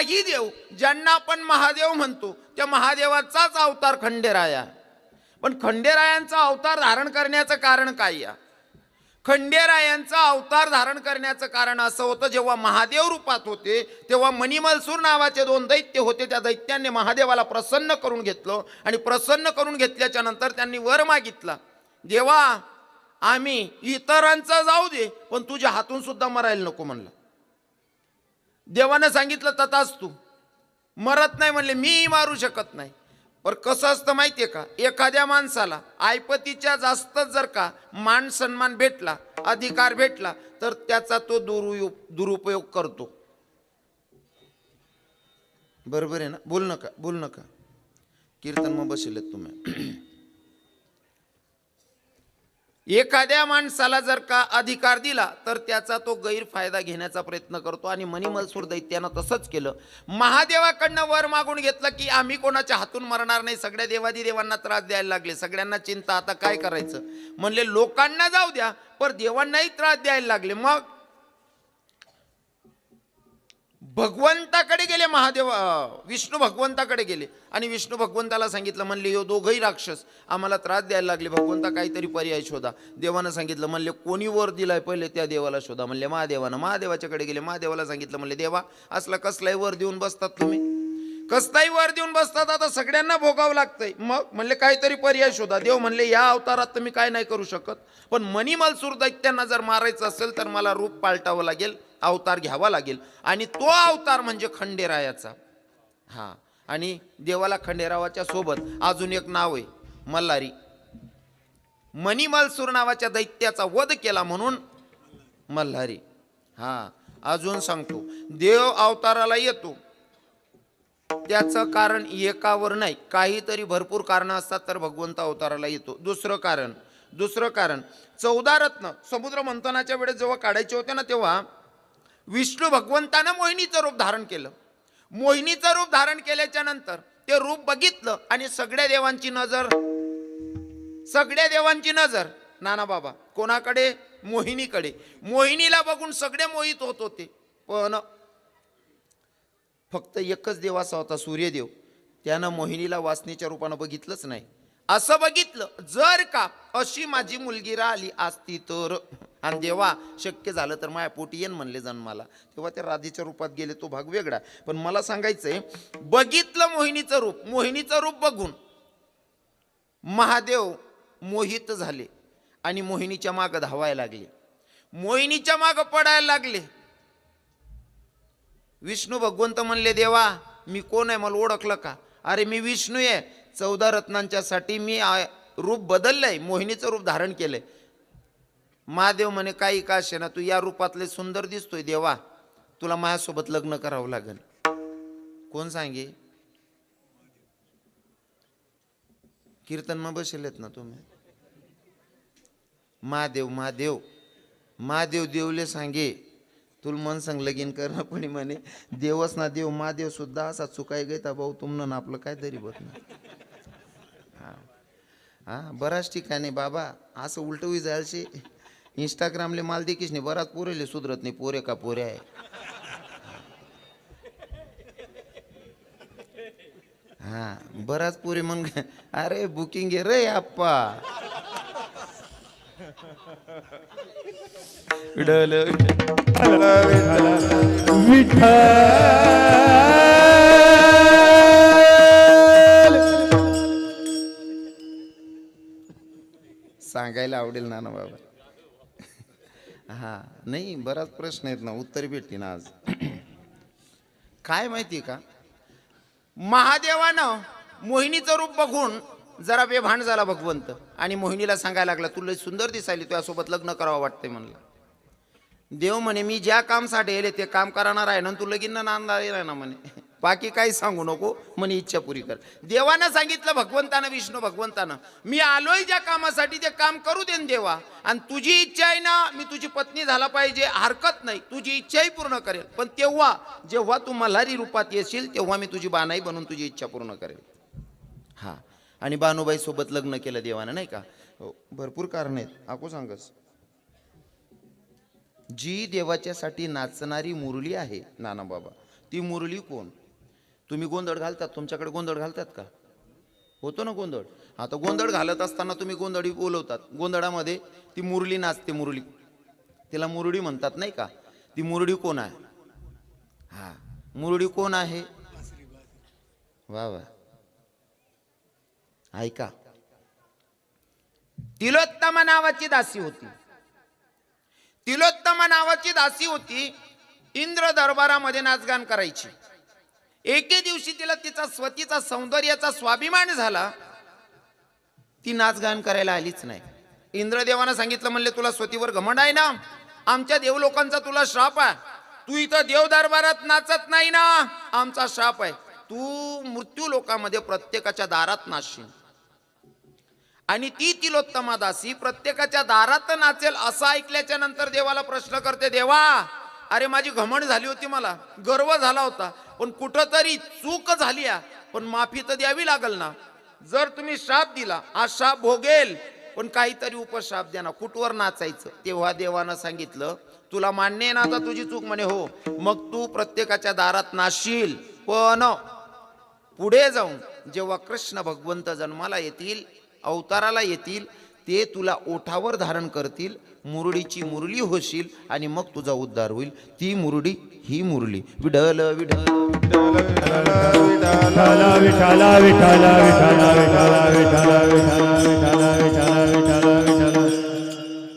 काही देव ज्यांना आपण महादेव म्हणतो त्या महादेवाचाच अवतार खंडेराया. पण खंडेरायांचा अवतार धारण करण्याचं कारण काय? या खंडेरायांचा अवतार धारण करण्याचं कारण असं होतं, जेव्हा महादेव रूपात होते तेव्हा मणिमलसूर नावाचे 2 दैत्य होते. त्या दैत्यांनी महादेवाला प्रसन्न करून घेतलं आणि प्रसन्न करून घेतल्याच्या नंतर त्यांनी वर मागितला, देवा आम्ही इतरांचं जाऊ दे पण तुझ्या हातून सुद्धा मरायला नको म्हणलं. देवानं सांगितलं तथास्तु, मरत नाही म्हणले, मी मारू शकत नाही. पर कसं असतं माहितीये का, एखाद्या माणसाला ऐपतीच्या जास्त जर का मान सन्मान भेटला, अधिकार भेटला, तर त्याचा तो दुरुपयोग करतो. बरोबर आहे ना? बोल नका कीर्तन मग बसलेत तुम्ही. एखाद्या माणसाला जर का अधिकार दिला तर त्याचा तो गैरफायदा घेण्याचा प्रयत्न करतो. आणि मणिमलसूर दैत्यानं तसंच केलं. महादेवाकडनं वर मागून घेतलं की आम्ही कोणाच्या हातून मरणार नाही. सगळ्या देवादी देवांना त्रास द्यायला लागले. सगळ्यांना चिंता, आता काय करायचं म्हणले, लोकांना जाऊ द्या पण देवांनाही त्रास द्यायला लागले. मग भगवंताकडे गेले महादेव, विष्णू भगवंताकडे गेले आणि विष्णू भगवंताला सांगितलं, म्हणले यो दोघही राक्षस आम्हाला त्रास द्यायला लागले, भगवंता काहीतरी पर्याय शोधा. देवानं सांगितलं, म्हणले कोणी वर दिलाय पहिले त्या देवाला शोधा. म्हणले महादेवानं. महादेवाच्याकडे गेले, महादेवाला सांगितलं, म्हणले देवा असला कसलाही वर देऊन बसतात तुम्ही, कसलाही वर देऊन बसतात, आता सगळ्यांना भोगावं लागतंय. मग म्हणले काहीतरी पर्याय शोधा. देव म्हणले या अवतारात तुम्ही काय नाही करू शकत, पण मणिमलसूर दैत्यांना जर मारायचं असेल तर मला रूप पालटावं लागेल, अवतार घ्यावा लागेल. आणि तो अवतार म्हणजे खंडेरायाचा. हा, आणि देवाला खंडेरावाच्या सोबत अजून एक नाव आहे, मल्हारी. मणिमलसूर नावाच्या दैत्याचा वध केला म्हणून मल्हारी. हा, अजून सांगतो, देव अवताराला येतो त्याचं कारण एकावर नाही, काहीतरी भरपूर कारणं असतात तर भगवंत अवताराला येतो. दुसरं कारण 14 रत्न समुद्र मंथनाच्या वेळेस जेव्हा काढायचे होते ना, तेव्हा विष्णू भगवंतानं मोहिनीचं रूप धारण केलं. मोहिनीचं रूप धारण केल्याच्या नंतर ते रूप बघितलं आणि सगळ्या देवांची नजर नाना बाबा कोणाकडे? मोहिनीकडे. मोहिनीला बघून सगळे मोहित होत होते. पण फक्त एकच देव असा होता, सूर्यदेव. त्यानं मोहिनीला वासनेच्या रूपानं बघितलंच नाही. असं बघितलं, जर का अशी माझी मुलगी राहिली असती तर, आणि देवा शक्य झालं तर माझ्या पोटी येईन म्हणले जन्माला, तेव्हा त्या राधेच्या रूपात गेले, तो भाग वेगळा. पण मला सांगायचंय, बघितलं मोहिनीचं रूप बघून महादेव मोहित झाले आणि मोहिनीच्या मागं धावायला लागले, मोहिनीच्या मागं पडायला लागले. विष्णू भगवंत म्हणले, देवा मी कोण आहे, मला ओळखलं का? अरे मी विष्णू आहे, 14 रत्नांच्या साठी मी रूप बदललंय, मोहिनीचं रूप धारण केलंय. महादेव म्हणे, काही का असेना तू या रूपातले सुंदर दिसतोय, देवा तुला माझ्यासोबत लग्न करावं लागेल. कोण सांगे? कीर्तन मग बसलेत ना तुम्ही. महादेव देवले सांगे, तुला मन सांग लगीन करणं. पण म्हणे देवच ना देव, महादेव सुद्धा असा चुकाय गेता भाऊ तुमनं ना आपलं काहीतरी बघ ना. हा, बऱ्याच ठिकाणी बाबा असं उलटवी जायचे. इंस्टाग्रामले माल देखीच नाही, बराच पोरेले सुधरत नाही, पोरे का पोरे आहे. हा, बराच पोरे मग अरे बुकिंग आहे रे आप्पा. सांगायला आवडेल ना बाबा. हा, नाही बराच प्रश्न आहेत ना, उत्तर भेटली ना आज. काय माहिती का, महादेवानं मोहिनीचं रूप बघून जरा बेभान झाला भगवंत आणि मोहिनीला सांगायला लागला, तुला सुंदर दिसायली, तुझ्यासोबत लग्न करावं वाटतंय म्हणलं. देव म्हणे, मी ज्या कामसाठी येले ते काम करणार आहे ना, तू लगीन नांदा आहे ना म्हणे, बाकी काही सांगू नको म्हणे, इच्छा पुरी कर. देवानं सांगितलं भगवंतानं, विष्णू भगवंतानं, मी आलोय ज्या कामासाठी ते काम करू दे देवा, आणि तुझी इच्छा आहे ना, मी तुझी पत्नी झाला पाहिजे, हरकत नाही, तुझी इच्छाही पूर्ण करेल. पण तेव्हा जेव्हा तू मल्हारी रूपात येशील तेव्हा मी तुझी बानाई बनून तुझी इच्छा पूर्ण करेल. हा, आणि बानुबाई सोबत लग्न केलं देवानं, नाही का. हो, भरपूर कारण आहेत, आको सांगस. जी देवाच्यासाठी नाचणारी मुरली आहे नाना बाबा, ती मुरली कोण? तुम्ही गोंधळ घालतात, तुमच्याकडे गोंधळ घालतात का? होतो ना गोंधळ. आता गोंधळ घालत असताना तुम्ही गोंधळी बोलवतात, गोंधळामध्ये ती मुरली नाचते, मुरली, तिला मुरडी म्हणतात नाही का? ती मुरडी कोण आहे? हा, मुरडी कोण आहे? वा वा, ऐका. तिलोत्तमा नावाची दासी होती. तिलोत्तमा नावाची दासी होती. इंद्र दरबारामध्ये नाचगान करायची. एके दिवशी तिला तिचा स्वतीचा सौंदर्याचा स्वाभिमान झाला. ती नाचगान करायला आलीच नाही. इंद्रदेवानं सांगितलं, म्हणले तुला स्वतीवर घमंड आहे ना, आमच्या देवलोकांचा तुला श्राप आहे, तू इथं देव दरबारात नाचत नाही ना, आमचा श्राप आहे, तू मृत्यू लोकामध्ये प्रत्येकाच्या दारात नाचशील. आणि ती तिलोत्तमा दासी प्रत्येकाच्या दारात नाचेल असं ऐकल्याच्या नंतर देवाला प्रश्न करते, देवा अरे माझी घमंड झाली होती, मला गर्व झाला होता, पण कुठंतरी चूक झाली आहे, पण माफी तर द्यावी लागल ना. जर तुम्ही श्राप दिला, आज श्राप भोगेल, पण काहीतरी उपश्राप द्या ना, कुठवर नाचायचं. तेव्हा देवानं सांगितलं, तुला मान्य आहे ना आता तुझी चूक? म्हणे हो. मग तू प्रत्येकाच्या दारात नाचशील, पण पुढे जाऊन जेव्हा कृष्ण भगवंत जन्माला येतील, अवताराला येतील, ते तुला ओठावर धारण करतील, मुरडीची मुरली होशील आणि मग तुझा उद्धार होईल. ती मुरडी ही मुरली. विठ्ठल विठ्ठल विठ्ठल विठ्ठल विठ्ठल विठ्ठल.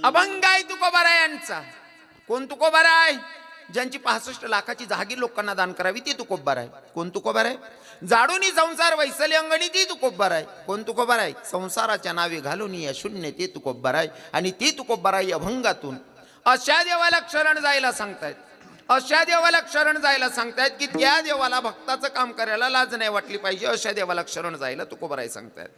अभंग आहे तुकोबारायांचा. कोण तुकोबार आहे? ज्यांची 65 लाखाची जहागीर लोकांना दान करावी ती तुकोबार आहे. कोण तुकोबार आहे? जाडूनी संसार वैसले अंगणी ती तुकोबार आहे. कोण तुकोबार आहे? संसाराच्या नावे घालून या शून्य ते तुकोबार आहे. आणि ती तुकोबार आहे अभंगातून. अशा देवाला शरण जायला सांगतायत, अशा देवाला शरण जायला सांगतायत की त्या देवाला भक्ताचं काम करायला लाज नाही वाटली पाहिजे, अशा देवाला शरण जायला तुकोबाराय सांगतायत.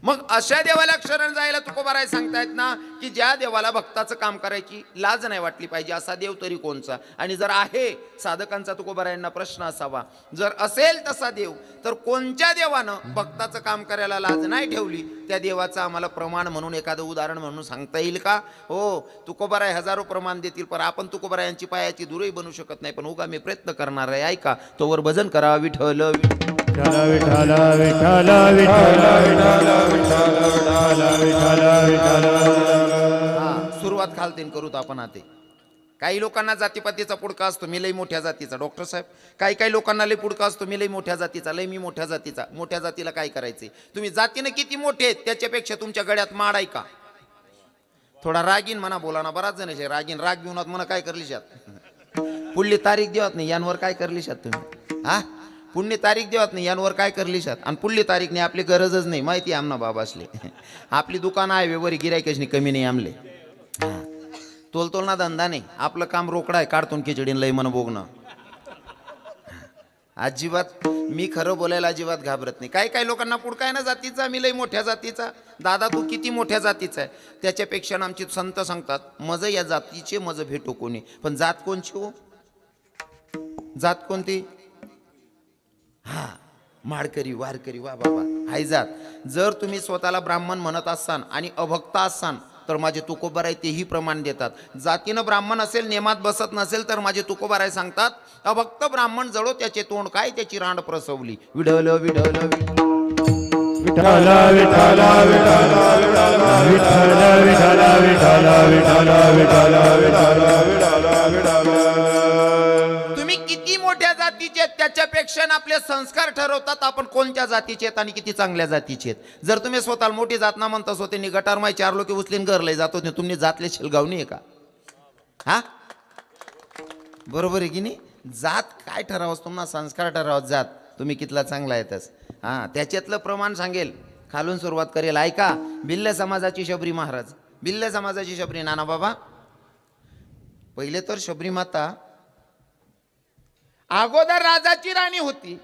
मग अशा देवाला शरण जायला तुकोबाराय सांगतायत ना, की ज्या देवाला भक्ताचं काम करायची लाज नाही वाटली पाहिजे. असा देव तरी कोणचा? आणि जर आहे साधकांचा तुकोबारायांना प्रश्न असावा, जर असेल तसा देव, तर कोणत्या देवानं भक्ताचं काम करायला लाज नाही ठेवली? त्या देवाचं आम्हाला प्रमाण म्हणून एखादं उदाहरण म्हणून सांगता येईल का? हो, तुकोबाराय हजारो प्रमाण देतील, पण आपण तुकोबारायांची पायाची दुरही बनू शकत नाही. पण उगा मी प्रयत्न करणार आहे. ऐका, तोवर भजन करा. विठ्ठल विठ्ठल विठ्ठल विठ्ठल विठ्ठल विठ्ठल. सुरुवात खालतीन करूत आपण. आता काही लोकांना जातीपातीचा पुडका असतो, मी लई मोठ्या जातीचा. डॉक्टर साहेब, काही लोकांना लई पुडका असतो, मी लई मोठ्या जातीचा, लई मी मोठ्या जातीचा. मोठ्या जातीला काय करायचे? तुम्ही जातीनं किती मोठे आहेत त्याच्यापेक्षा तुमच्या गळ्यात माड आहे का? थोडा रागीन म्हणा, बोला ना. बराच जण रागीन, राग घेऊन म्हणा काय करलीशात, पुढली तारीख देवत नाही यांवर काय करलीशात तुम्ही? हा, पुण्य तारीख देवत नाही यांवर काय करलीशात? आणि पुढली तारीख नाही, आपली गरजच नाही, माहिती आमना बाबा असले. आपली दुकान आहे व्यवहारी, गिरायकच नाही, कमी नाही आमले. तोल ना धंदा नाही, आपलं काम रोकडा आहे, काढतून खिचडीन लय मन बोगणं. अजिबात मी खरं बोलायला अजिबात घाबरत नाही. काही लोकांना पुडका आहे ना जातीचा, मी लय मोठ्या जातीचा. दादा तू किती मोठ्या जातीचा आहे? त्याच्यापेक्षा आमचे संत सांगतात, मज या जातीचे मज भेटो कोणी. पण जात कोणची हो? जात कोणती? हा, माडकरी वारकरी, वा बाबा हाय जात. जर तुम्ही स्वतःला ब्राह्मण म्हणत असाल आणि अभक्त असाल तर माझे तुकोबाराय तेही प्रमाण देतात. जातीनं ब्राह्मण असेल, नेमात बसत नसेल तर माझे तुकोबाराय सांगतात, अभक्त ब्राह्मण जळो त्याचे तोंड काय, त्याची रांड प्रसवली. विढल विढल विठ्ठल विठ्ठल विठ्ठल विठ्ठल विठ्ठल विठ्ठल. तुम्ही किती मोठ्या जातीचे त्याच्यापेक्षा आपले संस्कार ठरवतात आपण कोणत्या जातीचे आहेत आणि किती चांगल्या जातीचे आहेत. जर तुम्ही स्वतःला मोठी जात ना म्हणता, स्वतः गटार माय 4 लोक उचलीन घरला जातो, तुम्ही जातले शिलगाव नाही का? हा, बरोबर आहे की नाही? जात काय ठरावस, तुम्हाला संस्कार ठरावत, जात तुम्ही कितला चांगला येतच. हा, त्याच्यातलं प्रमाण सांगेल, खालून सुरुवात करेल. ऐका, भिल्ल समाजाची शबरी महाराज, भिल्ल समाजाची शबरी नाना बाबा. पहिले तर शबरी माता अगोदर राजाची राणी होती,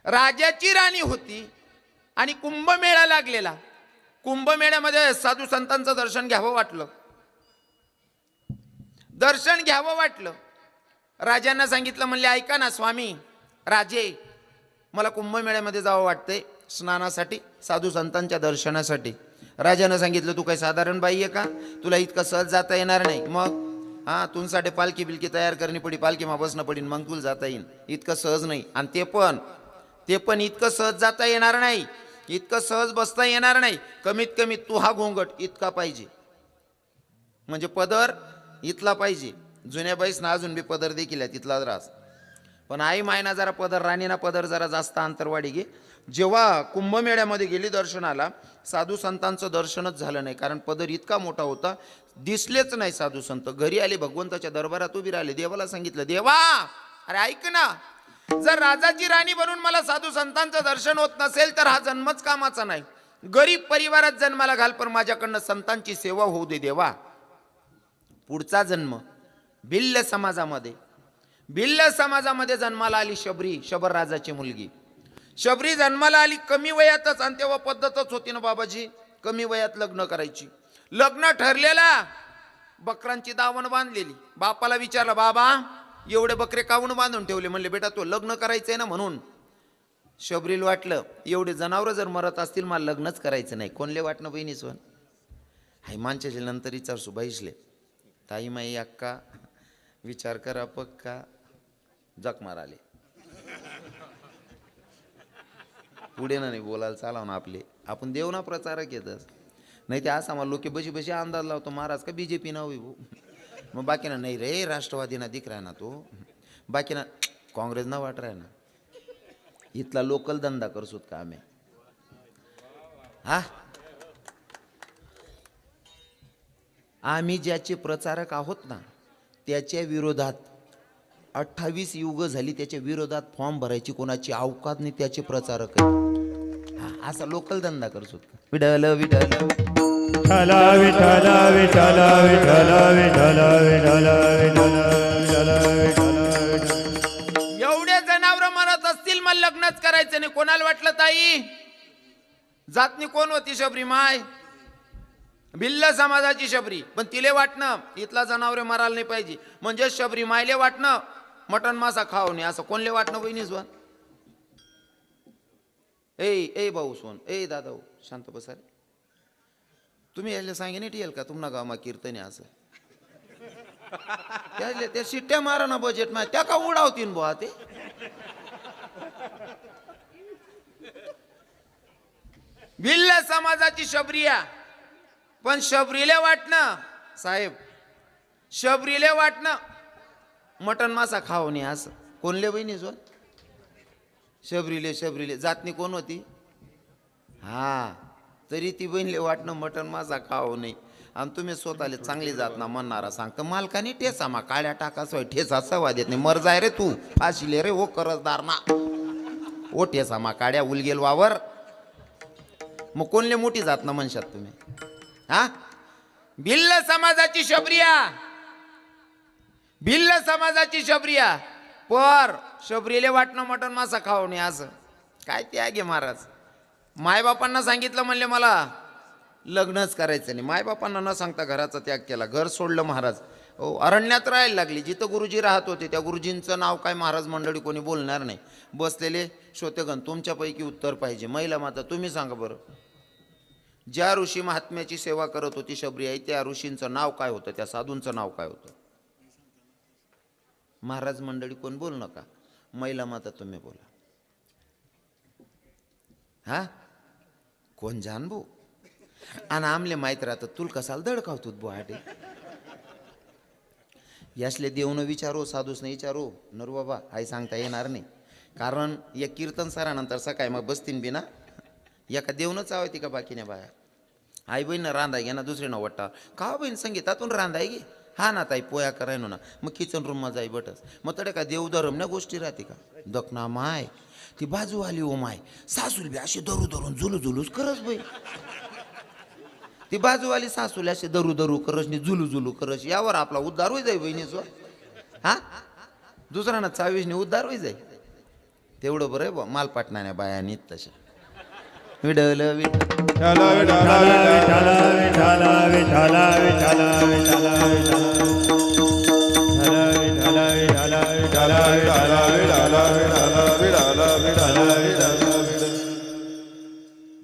राजाची राणी होती. आणि कुंभमेळा लागलेला, कुंभमेळ्यामध्ये साधू संतांचं दर्शन घ्यावं वाटलं, दर्शन घ्यावं वाटलं. राजांना सांगितलं, म्हणले ऐका ना स्वामी राजे, मला कुंभमेळ्यामध्ये जावं वाटतंय स्नानासाठी, साधू संतांच्या दर्शनासाठी. राजानं सांगितलं, तू काही साधारण बाई आहे का? तुला इतकं सहज जाता येणार नाही. मग हा तुमसाठी पालखी बिलकी तयार करणी पडी, पालखीमा बसणं पडीन, मग तुला जाता येईन. इतकं सहज नाही. आणि ते पण इतकं सहज जाता येणार नाही, इतकं सहज बसता येणार नाही. कमीत कमी तू हा घोंगट इतका पाहिजे, म्हणजे पदर इथला पाहिजे. जुन्या बाईस ना अजून बी पदर देखील आहे तिथला रास. पण आई मायना जरा पदर, राणीना पदर जरा जास्त अंतरवाडी घे. जेव्हा कुंभमेळ्यामध्ये गेली दर्शनाला, साधू संतांचं दर्शनच झालं नाही, कारण पदर इतका मोठा होता, दिसलेच नाही साधू संत. घरी आले, भगवंताच्या दरबारात उभी राहिले, देवाला सांगितलं, देवा अरे ऐक ना, जर राजाची राणी बनून मला साधू संतांचं दर्शन होत नसेल तर हा जन्मच कामाचा नाही. गरीब परिवारात जन्माला घाल, पण माझ्याकडनं संतांची सेवा होऊ दे देवा. पुढचा जन्म भिल्ल समाजामध्ये जन्माला आली शबरी, शबर राजाची मुलगी. शबरी जन्माला आली कमी वयातच, आणि तेव्हा पद्धतच होती ना बाबाजी, कमी वयात लग्न करायची. लग्न ठरलेला, बकरांची दावण बांधलेली. बापाला विचारलं, बाबा एवढे बकरे कावून बांधून ठेवले? म्हणले, बेटा तो लग्न करायचंय ना म्हणून. शबरीला वाटलं एवढे जनावर जर मरत असतील मला लग्नच करायचं नाही. कोणले वाटणं बहिणी सोन हाय माणसाचे नंतर विचार सुभाईसले, ताई माई अक्का विचार करा पक्का, जक माराले पुढे ना नाही बोलायला चालाव ना आपले. आपण देव ना प्रचारक येतच नाही, ते असा मला लोक बशी बशी अंदाज लावतो, महाराज का बीजेपी ना होई. मग बाकी ना नाही रे, राष्ट्रवादी ना दिख रहा ना तो, बाकी ना काँग्रेस ना वाट रहा ना. इथला लोकल धंदा करसूत का आम्ही? हा आम्ही ज्याचे प्रचारक आहोत ना, त्याच्या विरोधात 28 युग झाली, त्याच्या विरोधात फॉर्म भरायची कोणाची अवकात नाही, त्याचे प्रचारक आहे. हा असा लोकल धंदा करसूत का? विठ्ठल विठ्ठल विठ्ठल विठ्ठल विठ्ठल विठ्ठल विठ्ठल विठ्ठल विठ्ठल विठ्ठल. एवढे जनावर मरत असतील मला लग्नच करायचं नाही. कोणाला वाटलं ताई? जातनी कोण होती? शबरी माय, भिल्ल समाजाची शबरी. पण तिले वाटणं इथला जनावरे मरायला नाही पाहिजे, म्हणजे शबरी मायले वाटणं मटन मासा खाऊ नये, असं कोणले वाटणं बहिणी सोन? ए भाऊ सोन, ए दादा हो, शांत बसा रे. तुम्ही यायला सांगे नाही येईल का तुम्हाला गावमा कीर्तने असं? त्या शिट्ट्या मारा ना बजेट मा, त्या का उडावतीन बुवा ते? भिल्ल समाजाची शबरिया. पण शबरीले वाटणं साहेब, शबरीले वाटणं मटन मासा खाऊ नये असं. कोणले बहिणी सोन? शबरीले जातनी कोण होती? हा तरी ती बहिणीले वाटणं मटन मासा खाऊ नये. आणि तुम्ही स्वतःले चांगली जात ना म्हणणारा सांगता मालकाने ठेसा मा काळ्या टाकासवाय ठेसा सवा देत नाही. मर जाय रे तू, फाशीले रे ओ करजदार ना, ओ ठेसा मा काड्या उलगेल वावर. मग कोणले मोठी जात ना म्हणशात तुम्ही? हा भिल्ल समाजाची शबरिया, भिल्ल समाजाची शबरिया. पर शबरीले वाटणं मटण मासा खाऊ नये असं काय? त्याग आहे महाराज. मायबापांना सांगितलं म्हणले मला लग्नच करायचं नाही. मायबापांना न सांगता घराचा त्याग केला, घर सोडलं महाराज. हो अरण्यात राहायला लागली. जिथं गुरुजी राहत होते त्या गुरुजींचं नाव काय महाराज मंडळी कोणी बोलणार नाही. बसलेले श्रोतेगण तुमच्यापैकी उत्तर पाहिजे. महिला माता तुम्ही सांगा बरं, ज्या ऋषी महात्म्याची सेवा करत होती शबरी आई, त्या ऋषींचं नाव काय होतं? त्या साधूंचं नाव काय होतं? महाराज मंडळी कोण बोल नका, महिला माता तुम्ही बोला. हा कोण जाण भाऊ? आणि आमले माहीत राहतं तुला कसाला धडकावतो बुहाटे? यासले देवनं विचारो, साधूस नाही विचारो नर बाबा, आई सांगता येणार नाही. कारण या कीर्तन सरानंतर सकाळी मग बसतीन बी ना, एका देवनंच आवती का बाकीने बाया? आई बहीण रांधाय घे ना, दुसरे ना वट्टा का बहीण संगीतातून रांधाय घे. हा ना ताई पोया करायनो ना, मग किचन रूम मा जाई बटस. मग तडे का देवधर्म ना गोष्टी राहते का? दखना माय ती बाजू आली ओ माय, सासूल बी अशी धरू धरून झुलू झुलूच करस बाई. ती बाजूवाली सासूला असे धरू धरू करस नि झुलू झुलू करस. यावर आपला उद्धार होई जाई बहिणीचो. हा दुसरा ना 24 उद्धार होई जाई. तेवढं बरं आहे माल पाटणाऱ्या बायानी तशा. विडल विठ्ठल विठ्ठल विठ्ठल विठ्ठल विठ्ठल विठ्ठल विठ्ठल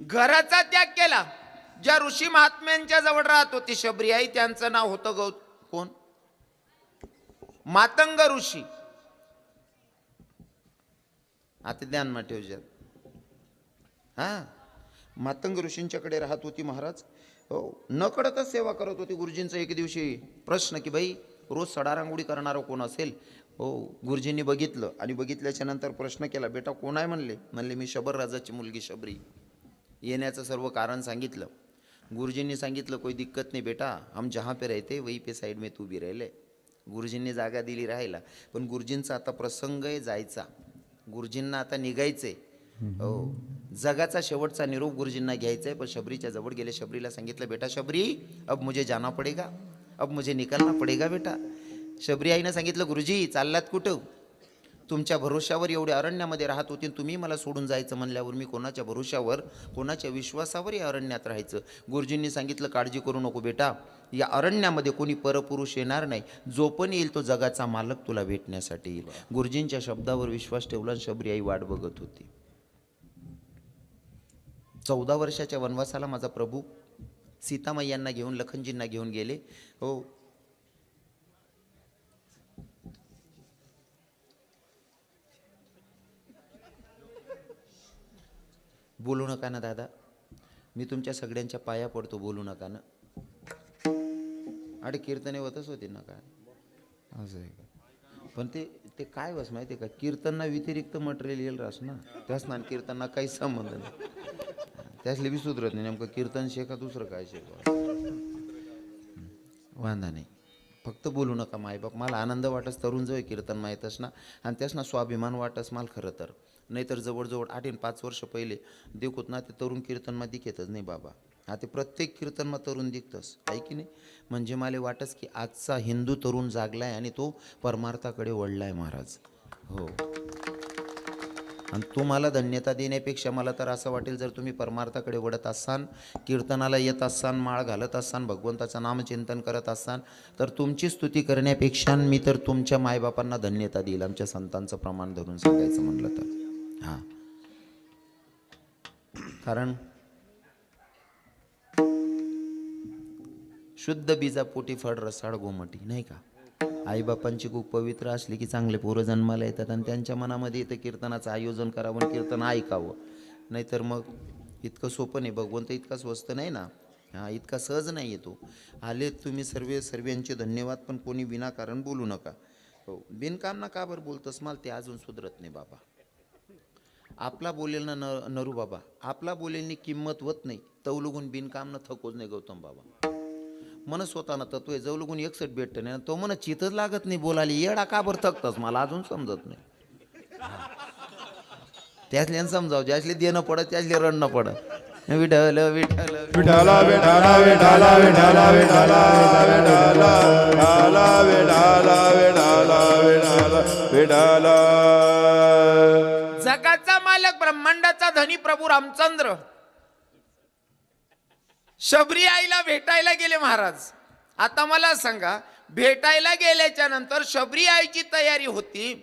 घराचा त्याग केला. ज्या ऋषी महात्म्यांच्या जवळ राहत होती शबरी आई, त्यांचं नाव होतं कोण? मातंग ऋषी, आता ध्यानमा ठेवशात. हा, मातंग ऋषींच्याकडे राहत होती महाराज. हो, न कळतच सेवा करत होती. गुरुजींचा एक दिवशी प्रश्न की भाई रोज सडा रांगोळी करणारं कोण असेल. हो, गुरुजींनी बघितलं आणि बघितल्याच्या नंतर प्रश्न केला, बेटा कोण आहे म्हणले. म्हणले मी शबर राजाची मुलगी शबरी. येण्याचं सर्व कारण सांगितलं. गुरुजींनी सांगितलं कोई दिक्कत नाही बेटा, हम जहाँ पे रहते वही पे साइड में तू भी राहिले. गुरुजींनी जागा दिली राहायला. पण गुरुजींचा आता प्रसंग आहे जायचा. गुरुजींना आता निघायचंय. हो, जगाचा शेवटचा निरोप गुरुजींना घ्यायचा आहे. पण शबरीच्या जवळ गेले. शबरीला सांगितलं बेटा शबरी अब मुझे जाना पडेगा, अब मुझे निकलना पडेगा बेटा. शबरी आईनं सांगितलं गुरुजी चाललात कुठं. तुमच्या भरोशावर एवढ्या अरण्यामध्ये राहत होती, तुम्ही मला सोडून जायचं म्हणल्यावर मी कोणाच्या भरोशावर कोणाच्या विश्वासावर या अरण्यात राहायचं. गुरुजींनी सांगितलं काळजी करू नको बेटा, या अरण्यामध्ये कोणी परपुरुष येणार नाही. जो पण येईल तो जगाचा मालक तुला भेटण्यासाठी येईल. गुरुजींच्या शब्दावर विश्वास ठेवला. शबरी आई वाट बघत होती. 14 वर्षाच्या वनवासाला माझा प्रभू सीतामय्यांना घेऊन लखनजींना घेऊन गेले. हो, बोलू नका ना दादा, मी तुमच्या सगळ्यांच्या पाया पडतो, बोलू नका ना. अरे कीर्तने होतच होती ना काय असं आहे का. पण ते काय बस माहिती आहे का, कीर्तना व्यतिरिक्त मटेरियल येईल रास ना, त्याच ना कीर्तना काही संबंध नाही. त्यासले बी सुधरत नाही. नेमकं कीर्तन शेका दुसरं काय शेका. वांधा नाही, फक्त बोलू नका मायबाप. मला आनंद वाटस तरुण जवळ कीर्तन माहीतच ना, आणि त्याच ना स्वाभिमान वाटस मला खरं तर. नाहीतर जवळजवळ 8-5 वर्ष पहिले देखोत ना ते तरुण कीर्तनमा दिखेतच नाही बाबा. आता प्रत्येक कीर्तनमा तरुण दिखतस आहे की नाही. म्हणजे मला वाटस की आजचा हिंदू तरुण जागलाय आणि तो परमार्थाकडे वळलाय महाराज. हो, आणि तुम्हाला धन्यता देण्यापेक्षा मला तर असं वाटेल जर तुम्ही परमार्थाकडे वळत असाल, कीर्तनाला येत असाल, माळ घालत असाल, भगवंताचं नामचिंतन करत असाल, तर तुमची स्तुती करण्यापेक्षा मी तर तुमच्या मायबापांना धन्यता देईल. आमच्या संतांचं प्रमाण धरून सांगायचं म्हणलं तर. हां, कारण शुद्ध बीजापोटी फळ रसाळ गोमटी नाही का. आईबापांची खूप पवित्र असली की चांगले पोरं जन्माला येतात आणि त्यांच्या मनामध्ये इथं कीर्तनाचं आयोजन करावं आणि कीर्तन ऐकावं. नाहीतर मग इतकं सोपं नाही. भगवंत इतका स्वस्त नाही ना. हां, इतका सहज नाही येतो. आले तुम्ही सर्वांचे धन्यवाद. पण कोणी विनाकारण बोलू नका. हो, बिनकाम ना का बरं बोलतस मला ते अजून सुधरत नाही बाबा. आपला बोलेल ना नरू बाबा, आपला बोलेलनी किंमत होत नाही. तवलुगून बिनकाम न थकोच नाही गौतम बाबा. मन स्वतःनं तत्व आहे. जवळगून 61 भेटतं नाही तो मन चितच लागत नाही बोलायला. येडा का बरं थकतस मला अजून समजत नाही. त्यासले समजाव, ज्यासले देणं पडत त्यासले रडणं पडत. विठ्ठल विठ्ठल विठाला विठाला विठाला विठाला विठाला विठाला विठाला विठाला विठाला विठाला. जगाचा मालक ब्रह्मांडाचा धनी प्रभू रामचंद्र शबरी आईला भेटायला गेले महाराज. आता मला सांगा, भेटायला गेल्याच्या नंतर शबरी आईची तयारी होती.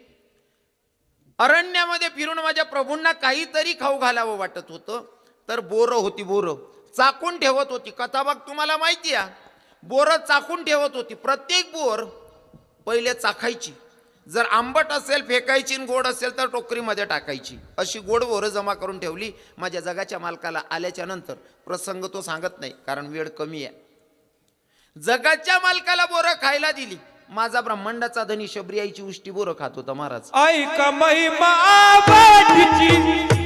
अरण्यामध्ये फिरून माझ्या प्रभूंना काहीतरी खाऊ घालावं वाटत होतं. तर बोरं होती, बोरं चाकून ठेवत होती. कथा बघ तुम्हाला माहिती आहे. बोरं चाकून ठेवत होती. प्रत्येक बोर पहिले चाखायची. जर आंबट असेल फेकायची, गोड असेल तर टोकरीमध्ये टाकायची. अशी गोड बोरं जमा करून ठेवली. माझ्या जगाच्या मालकाला आल्याच्या नंतर प्रसंग तो सांगत नाही कारण वेळ कमी आहे. जगाच्या मालकाला बोरं खायला दिली. माझा ब्रह्मांडाचा धनी शबरी आईची उष्टी बोरं खात होता महाराज. ऐका महिमा आबाजीची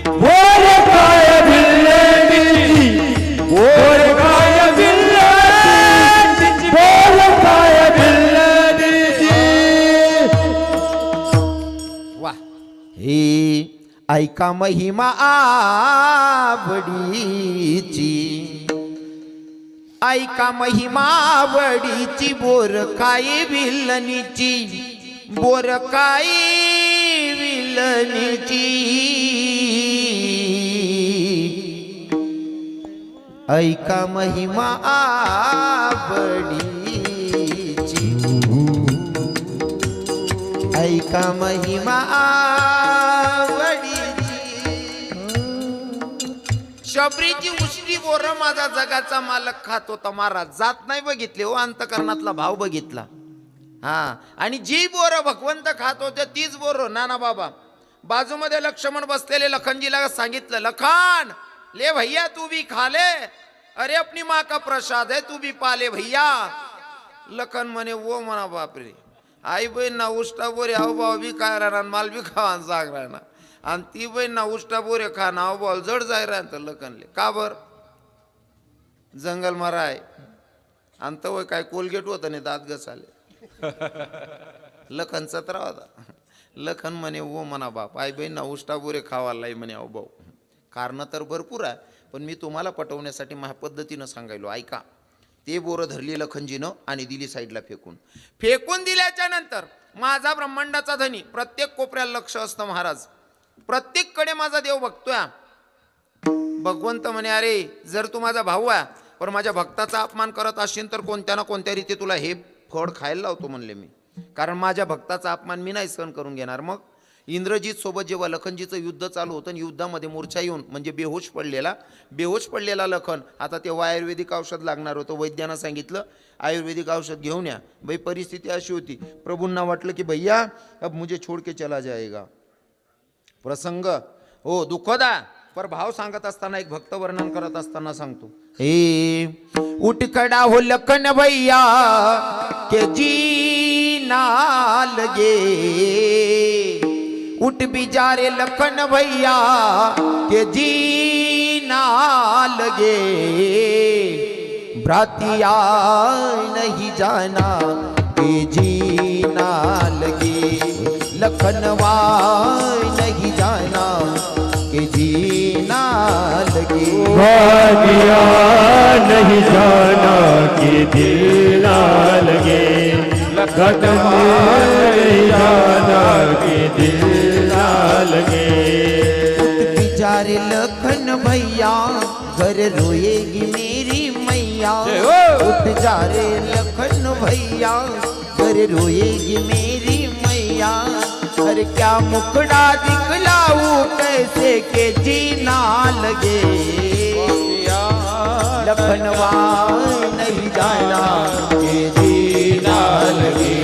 बोर काय बिल्लेची, बोर काय बिल्लेची, बोर काय बिल्लेची. वा, हे ऐका महिमा आवडीची, ऐका महिमा आवडीची. बोर काय विलनीची, बोर काय विलनीची. ऐका महिमा आवडीची, ऐका महिमा आवडीची. शबरीची उष्टी बोरं माझा जगाचा मालक खात होता महाराज. जात नाही बघितले हो, अंतकरणातला भाव बघितला. हा, आणि जी बोरं भगवंत खात होते तीच बोरं नाना बाबा बाजूमध्ये लक्ष्मण बसलेले लखनजीला सांगितलं, लखन ले भैया तू भी खा ले, अरे अपनी माँ का प्रसाद है तू भी पाले भैया. लखन म्हणे वो म्हणा बापरे, आई बहीण ना उष्टा बोरे आहो भाऊ बी काय राहणार, माल बी खावा सांग राहणार, आणि ती बहीण ना उष्टा बोरे खा ना आहो भाऊ जड जाय राहतं. लखनले का बर, जंगल माराय आणि तवय काय कोलगेट होतं नाही दात घसाले. लखन 17 होता. लखन म्हणे वो म्हणा बाप, आई बहीण ना उष्टा बोरे खावालाई म्हणे अहो भाऊ. कारण तर भरपूर आहे, पण मी तुम्हाला पटवण्यासाठी माझ्या पद्धतीनं सांगायलो. ऐका, ते बोरं धरली लखनजीनं आणि दिली साईडला फेकून. फेकून दिल्याच्या नंतर माझा ब्रह्मांडाचा धनी प्रत्येक कोपऱ्याला लक्ष असतं महाराज, प्रत्येककडे माझा देव बघतोय. भगवंत म्हणे अरे जर तू माझा भाऊ आहे पण माझ्या भक्ताचा अपमान करत असशील तर कोणत्या ना कोणत्या रीती तुला हे फळ खायला लावतो म्हणले मी, कारण माझ्या भक्ताचा अपमान मी नाही सहन करून घेणार. मग इंद्रजीत सोबत जेव्हा लखनजीचं युद्ध चालू होतं, युद्धामध्ये मूर्छा येऊन म्हणजे बेहोश पडलेला लखन, आता तेव्हा आयुर्वेदिक औषध लागणार होतं. वैद्यानं सांगितलं आयुर्वेदिक औषध घेऊन या. भाई परिस्थिती अशी होती, प्रभूंना वाटलं की भैया अब मुझे छोड़ के चला जाएगा. प्रसंग हो दुःखदा, पर भाव सांगत असताना एक भक्त वर्णन करत असताना सांगतो, हे उठ खड़ा हो लखन भैया के जी ना लगे, उठ भी जा रे लखन भैया के जी ना लगे, भ्रातिया नहीं जाना के जी ना लगे, लखनवा नहीं जाना के जी ना लगे, भ्रातिया नहीं जाना के दिल ना लगे, लखनवा नहीं जाना के दिल ना लगे. उठ जा रे लखन भैया घर रोएगी मेरी मैया, उठ जा रे लखन भैया घर रोएगी मेरी मैया, अरे क्या मुखड़ा दिखलाऊं कैसे के जीना लगे, लखनवा नहीं जाना के जीना लगे,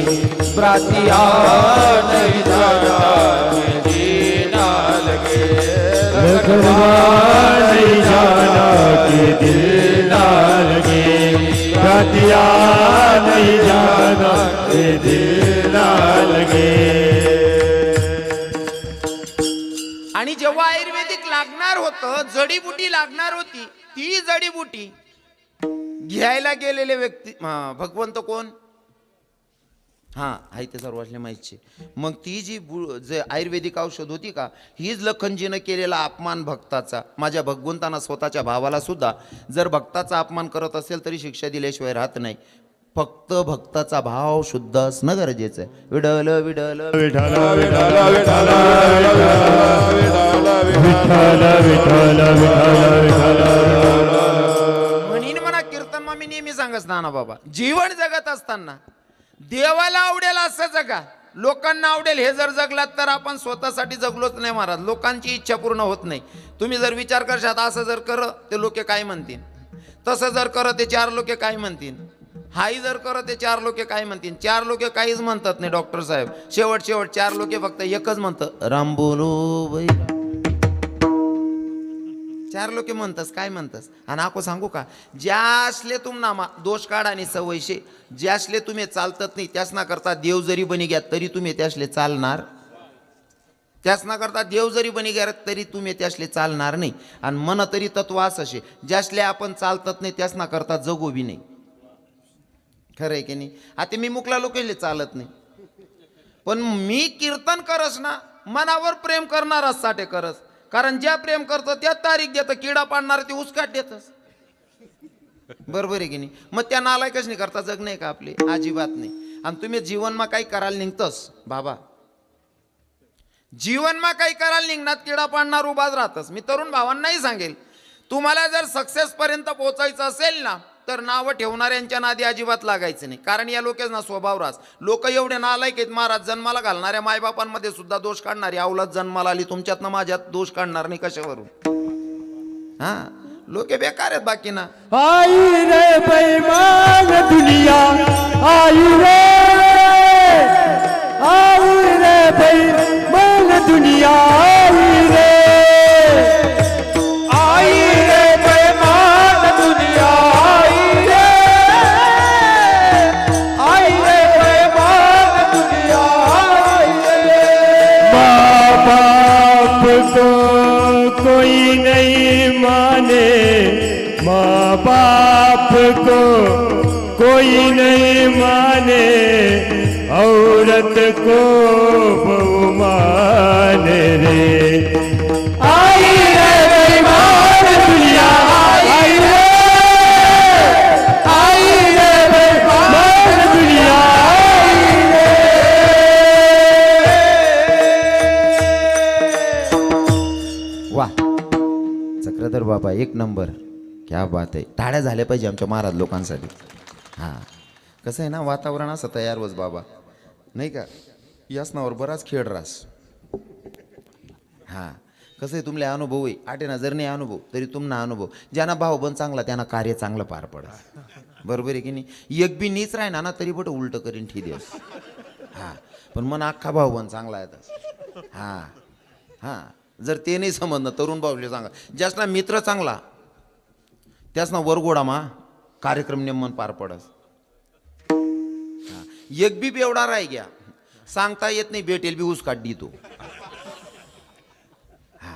भ्रातिया नहीं जाना के जीना लगे, लखनवा नहीं जाना के दिल ना लगे, भ्रातिया नहीं जाना के दिल ना लगे. आणि जेव्हा आयुर्वेदिक लागणार होतं, जडीबुटी लागणार होती, ती जडीबुटी घ्यायला गेलेले व्यक्ती भगवंत कोण, हा आहे ते सर्वांना माहिती. मग ती जी आयुर्वेदिक औषध होती का, हीच लखनजीनं केलेला अपमान भक्ताचा. माझ्या भगवंतांना स्वतःच्या भावाला सुद्धा जर भक्ताचा अपमान करत असेल तरी शिक्षा दिल्याशिवाय राहत नाही. फक्त भक्ताचा भाव शुद्ध असणं गरजेचं आहे. विडल विडल विठ्ठल विठ्ठल विठ्ठल विठ्ठल विठ्ठल विठ्ठल म्हणून म्हणा कीर्तन मग मी नेहमी सांगत ना बाबा, जीवन जगत असताना देवाला आवडेल असं जगा, लोकांना आवडेल हे जर जगलात तर आपण स्वतःसाठी जगलोच नाही महाराज. लोकांची इच्छा पूर्ण होत नाही. तुम्ही जर विचार करशात असं जर कर ते लोक काय म्हणतील, तसं जर कर ते 4 लोक काय म्हणतील, हाही जर कर ते 4 लोक काय म्हणतील. 4 लोक काहीच म्हणतात नाही डॉक्टर साहेब, शेवट 4 लोक फक्त एकच म्हणतं, राम बोलो बाई. 4 लोक म्हणतस काय म्हणतस. आणि आको सांगू का, ज्यासले तुम्हाला दोष काढा आणि सवयशे, ज्यासले तुम्ही चालतत नाही त्यासना करता देव जरी बनी घ्या तरी तुम्ही त्यासले चालणार, त्यासना करता देव जरी बनी घ्या तरी तुम्ही त्यासले चालणार नाही. आणि मन तरी तत्व असं, ज्यासले आपण चालतत नाही त्यासना करता जगू बी नाही. खरं आहे की नाही. आता मी मुकला लोकांले चालत नाही, पण मी कीर्तन करस ना मनावर प्रेम करणाराच साठी करस. कारण ज्या प्रेम करतो त्या तारीख देतं, किडा पाडणार ते उसकाट देतच. बरोबर आहे की नाही. मग त्या नालायकच नाही करता जग नाही का आपले, अजिबात नाही. आणि तुम्ही जीवनमा काही करायला निघतस बाबा, जीवनमा काही करायला निघणार किडा पाडणार उभाच राहतस. मी तरुण भावांनाही सांगेल, तुम्हाला जर सक्सेस पर्यंत पोहोचायचं असेल ना तर नावं ठेवणाऱ्यांच्या नादी अजिबात लागायचं नाही. कारण या लोकांना स्वभाव रास. लोक एवढे नालायक आहेत महाराज, जन्माला घालणाऱ्या मायबापांमध्ये सुद्धा दोष काढणारी अवलाद जन्माला आली, तुमच्यातनं माझ्यात दोष काढणार नाही कशावरून. हा लोक बेकार आहेत बाकी ना. आई रे बेईमान दुनिया आई रे को कोई नहीं माने, औरत को बहु माने रे। आई रे बेईमान दुनिया, आई रे बेईमान दुनिया, आई रे। वा, चक्रधर बाबा एक नंबर, क्या बात आहे. टाळ्या झाल्या पाहिजे आमच्या महाराज लोकांसाठी. हां, कसं आहे ना, वातावरण असं तयार होस बाबा, नाही का. यासनावर बराच खेळ रास. हां, कसं आहे, तुमले अनुभव आहे आटे ना, जर नाही अनुभव तरी तुमना अनुभव. ज्यांना भाव पण चांगला त्यांना कार्य चांगलं पार पडत. बरोबर आहे की नाही. एक बी नीच राही ना तरी बट उलट करीन ठी दिवस. हां, पण मन अख्खा भाव पण चांगला येतात. हां हां, जर ते नाही समजणं तरुण भाऊले सांगा, ज्यासना मित्र चांगला त्यासना वरगोडामा कार्यक्रम नेमन पार पडस. एक बी बेवडा राही घ्या, सांगता येत नाही, भेटेल बी ऊस काढ तो. हा,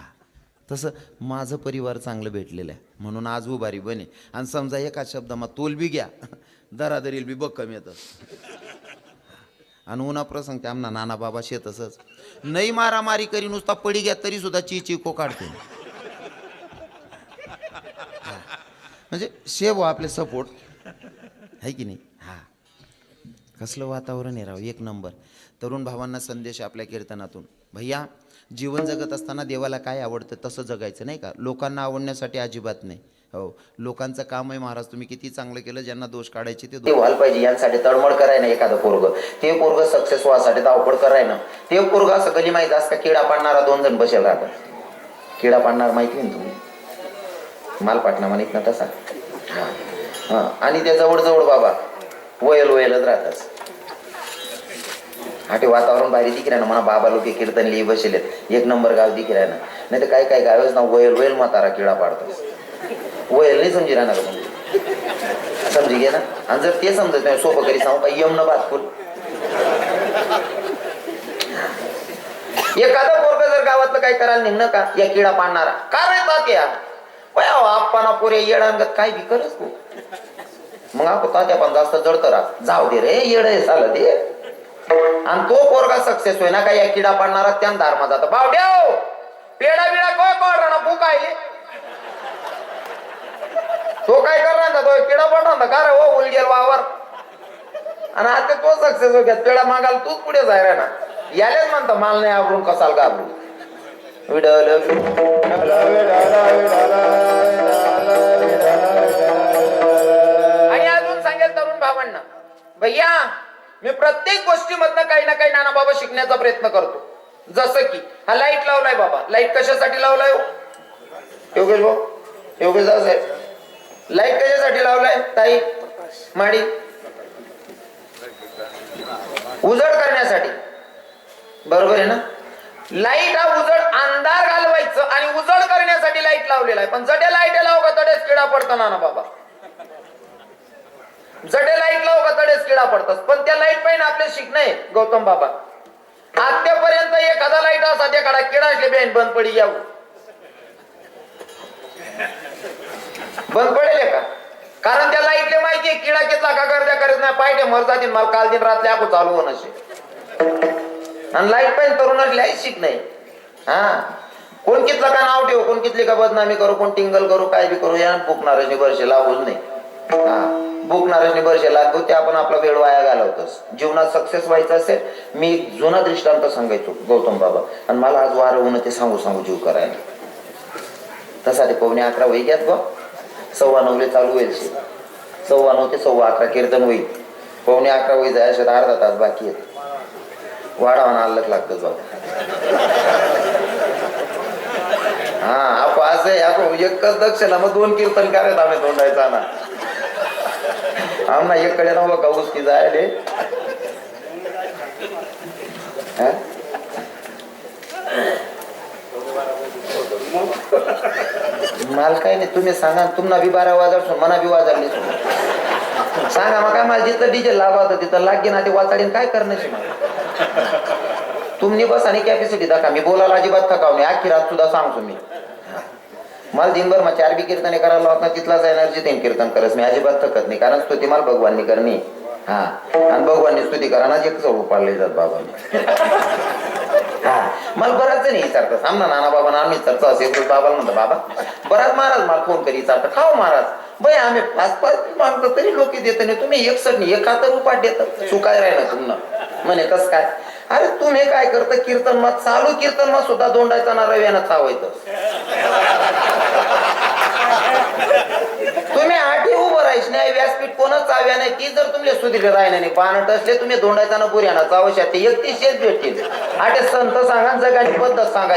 तसं माझं परिवार चांगलं भेटलेलं आहे म्हणून आज उभारी बने. आणि समजा एका शब्दामा तोल बी घ्या, दरादरील बी बक्कम येतं. आणि उन्हा प्रसंग ते आमना नाना बाबा शेतसच नाही मारामारी करी, नुसता पडी घ्या तरी सुद्धा चिको काढते. म्हणजे शेव आपले सपोर्ट आहे की नाही. हा, कसलं वातावरण आहे राव, एक नंबर. तरुण भावांना संदेश आपल्या कीर्तनातून, भैया जीवन जगत असताना देवाला काय आवडतं तसं जगायचं, नाही का. लोकांना आवडण्यासाठी अजिबात नाही. हो, लोकांचं काम आहे महाराज, तुम्ही किती चांगलं केलं, ज्यांना दोष काढायचे ते व्हायला पाहिजे. यांसाठी तळमळ कराय ना एखादं पोरग, ते पोरग सक्सेस व्हायसाठी धावपळ कराय ना. ते पोरग असं कधी माहिती असं का किडा पाडणारा 2 जण बसेल राहतात. किडा पाडणार माहिती नाही तुम्ही, माल पाटणा म्हणत ना तसा. हां, आणि त्या जवळ बाबा वयलच राहतात. हा, ते वातावरण भारी दिख ना म्हणा. बाबा लोक कीर्तन लिहि बसलेत, एक नंबर गाव दिख ना. नाही तर काय काय गावच ना वयल म्हातारा किडा पाडतो. वयल नाही समजी राहणार समजी घे ना. आणि जर ते समजत नाही सोपं करी सांगू का, यमन बात फुल. एखादा पोरग जर गावातलं काही करायला निघणं का, या किडा पाडणारा का राहतात या आप्पाना पोरे येडांगत काय बी करस तू. मग आपण तात्या पण जास्त जडत राहत, जाऊ दे रे येड चाल दे. आणि तो पोरगा सक्सेस होय ना का, या किडा पाडणारा त्यान धारमा जात. बावड्याव पेडा बिडा काय कोण भूक आहे, तो काय करणार तो किडा पडणार का रे, ओ उलगेल वावर. आणि आता तो सक्सेस हो, पेडा मागाल तूच पुढे जाय रे ना. यालेच म्हणतो माल नाही आवरून कसाल घाबरून. आणि अजून सांगेल तरुण भावांना, भैया मी प्रत्येक गोष्टीमधनं काही ना काही नाना बाबा शिकण्याचा प्रयत्न करतो. जसं की हा लाईट लावलाय बाबा, लाईट कशासाठी लावलाय योगेश भाऊ, योगेश साहेब, लाईट कशासाठी लावलाय ताई माडी, उजड करण्यासाठी. बरोबर आहे ना. लाईट हा उजड अंधार घालवायचं आणि उजड करण्यासाठी लाईट लावलेला आहे. पण जडे लाईट लाव का तडेच किडा पडतो ना बाबा, जडे लाईट लाव का तडेच किडा पडतात. पण त्या लाईट पाहिजे आपले शिकणे गौतम बाबा. आतापर्यंत एखादा लाईट असा त्या काढा किडा असले बेन बंद पडी यावं, बंद पडेल का. कारण त्या लाईटले माहिती आहे किडा घेतला का गर्द्या करत नाही, पाहिजे मर जातील मला काल दिन रात्री आपण चालू होणं शे. आणि लाईट पाहिजे तरुण असले शिक नाही. हा, कोण कितलं का नाव ठेवू, कोण कितली का बदनामी करू, कोण टिंगल करू, काय बी करू, या भुकणाऱ्याने वर्षे लागूच नाही. हा, भुकणाऱ्याने वर्षे लागू ते आपण आपला वेळ वाया घालवतोस. जीवनात सक्सेस व्हायचं असेल, मी जुना दृष्टांत सांगायचो गौतम बाबा, आणि मला आज वारं होणं ते सांगू जीव करायला. तसा ते 11:15 वही घ्यात बा, 9:15 चालू होईल. 9:15 ते 11:15 कीर्तन होईल. 11:15 वही जाय असे अर्धा तास बाकी आहे. वाढावाना आलक लागतं बाबा. हा, आपण असं आहे, आपण एकच दक्षला मग 2 कीर्तन करायचं आम्ही तोंडायचा ना. आम्हाला एक कडे नव्हतं का उसकी जायले. मला काही नाही, तुम्ही सांगा. तुम्हाला बी 12 वाजता मना बी वाजवली सांगा मग काय. मला जिथं डीजे लावा होतं तिथं लागे ना ते वाचाडीन काय करण्याची. तुम्ही बस आणि कॅपॅसिटी दाखवा. मी बोलायला अजिबात थकाव नाही, अख्खी रात सुद्धा सांगतो मी. मला दिनभर मग 4 बी कीर्तने करायला होत ना, तिथलाच एनर्जी 3 कीर्तन करस मी अजिबात थकत नाही, कारण स्तुती मला भगवाननी करणी. हा, आणि भगवाननी स्तुती कराना एक चौक पाडले जात बाबांनी. हा, मला बराच जण विचारतात, थांब ना नाना बाबा आम्ही विचारतो असेल बाबाला म्हणतो, बाबा बराच महाराज मला फोन करी विचारतात, खाओ महाराज बाई आम्ही 5-5 मागतो तरी लोक देत नाही, तुम्ही 61 नाही 71 रुपयात देतात, चुकाय राहिना तुम्हाला. म्हणे कस काय? अरे तुम्ही काय करता, कीर्तन मग चालू कीर्तन मग सुद्धा दोंडायचा ना रव्यानं चावायचं. तुम्ही आठी उभं राहायच नाही, व्यासपीठ कोणच चाव्या नाही, ती जर तुमले सुधीर राहिना नाही पानट असले तुम्ही दोंडायचा ना पुऱ्याना चावशा ते 31 भेटतील. आठे संत सांगा, जगाची पद्धत सांगा.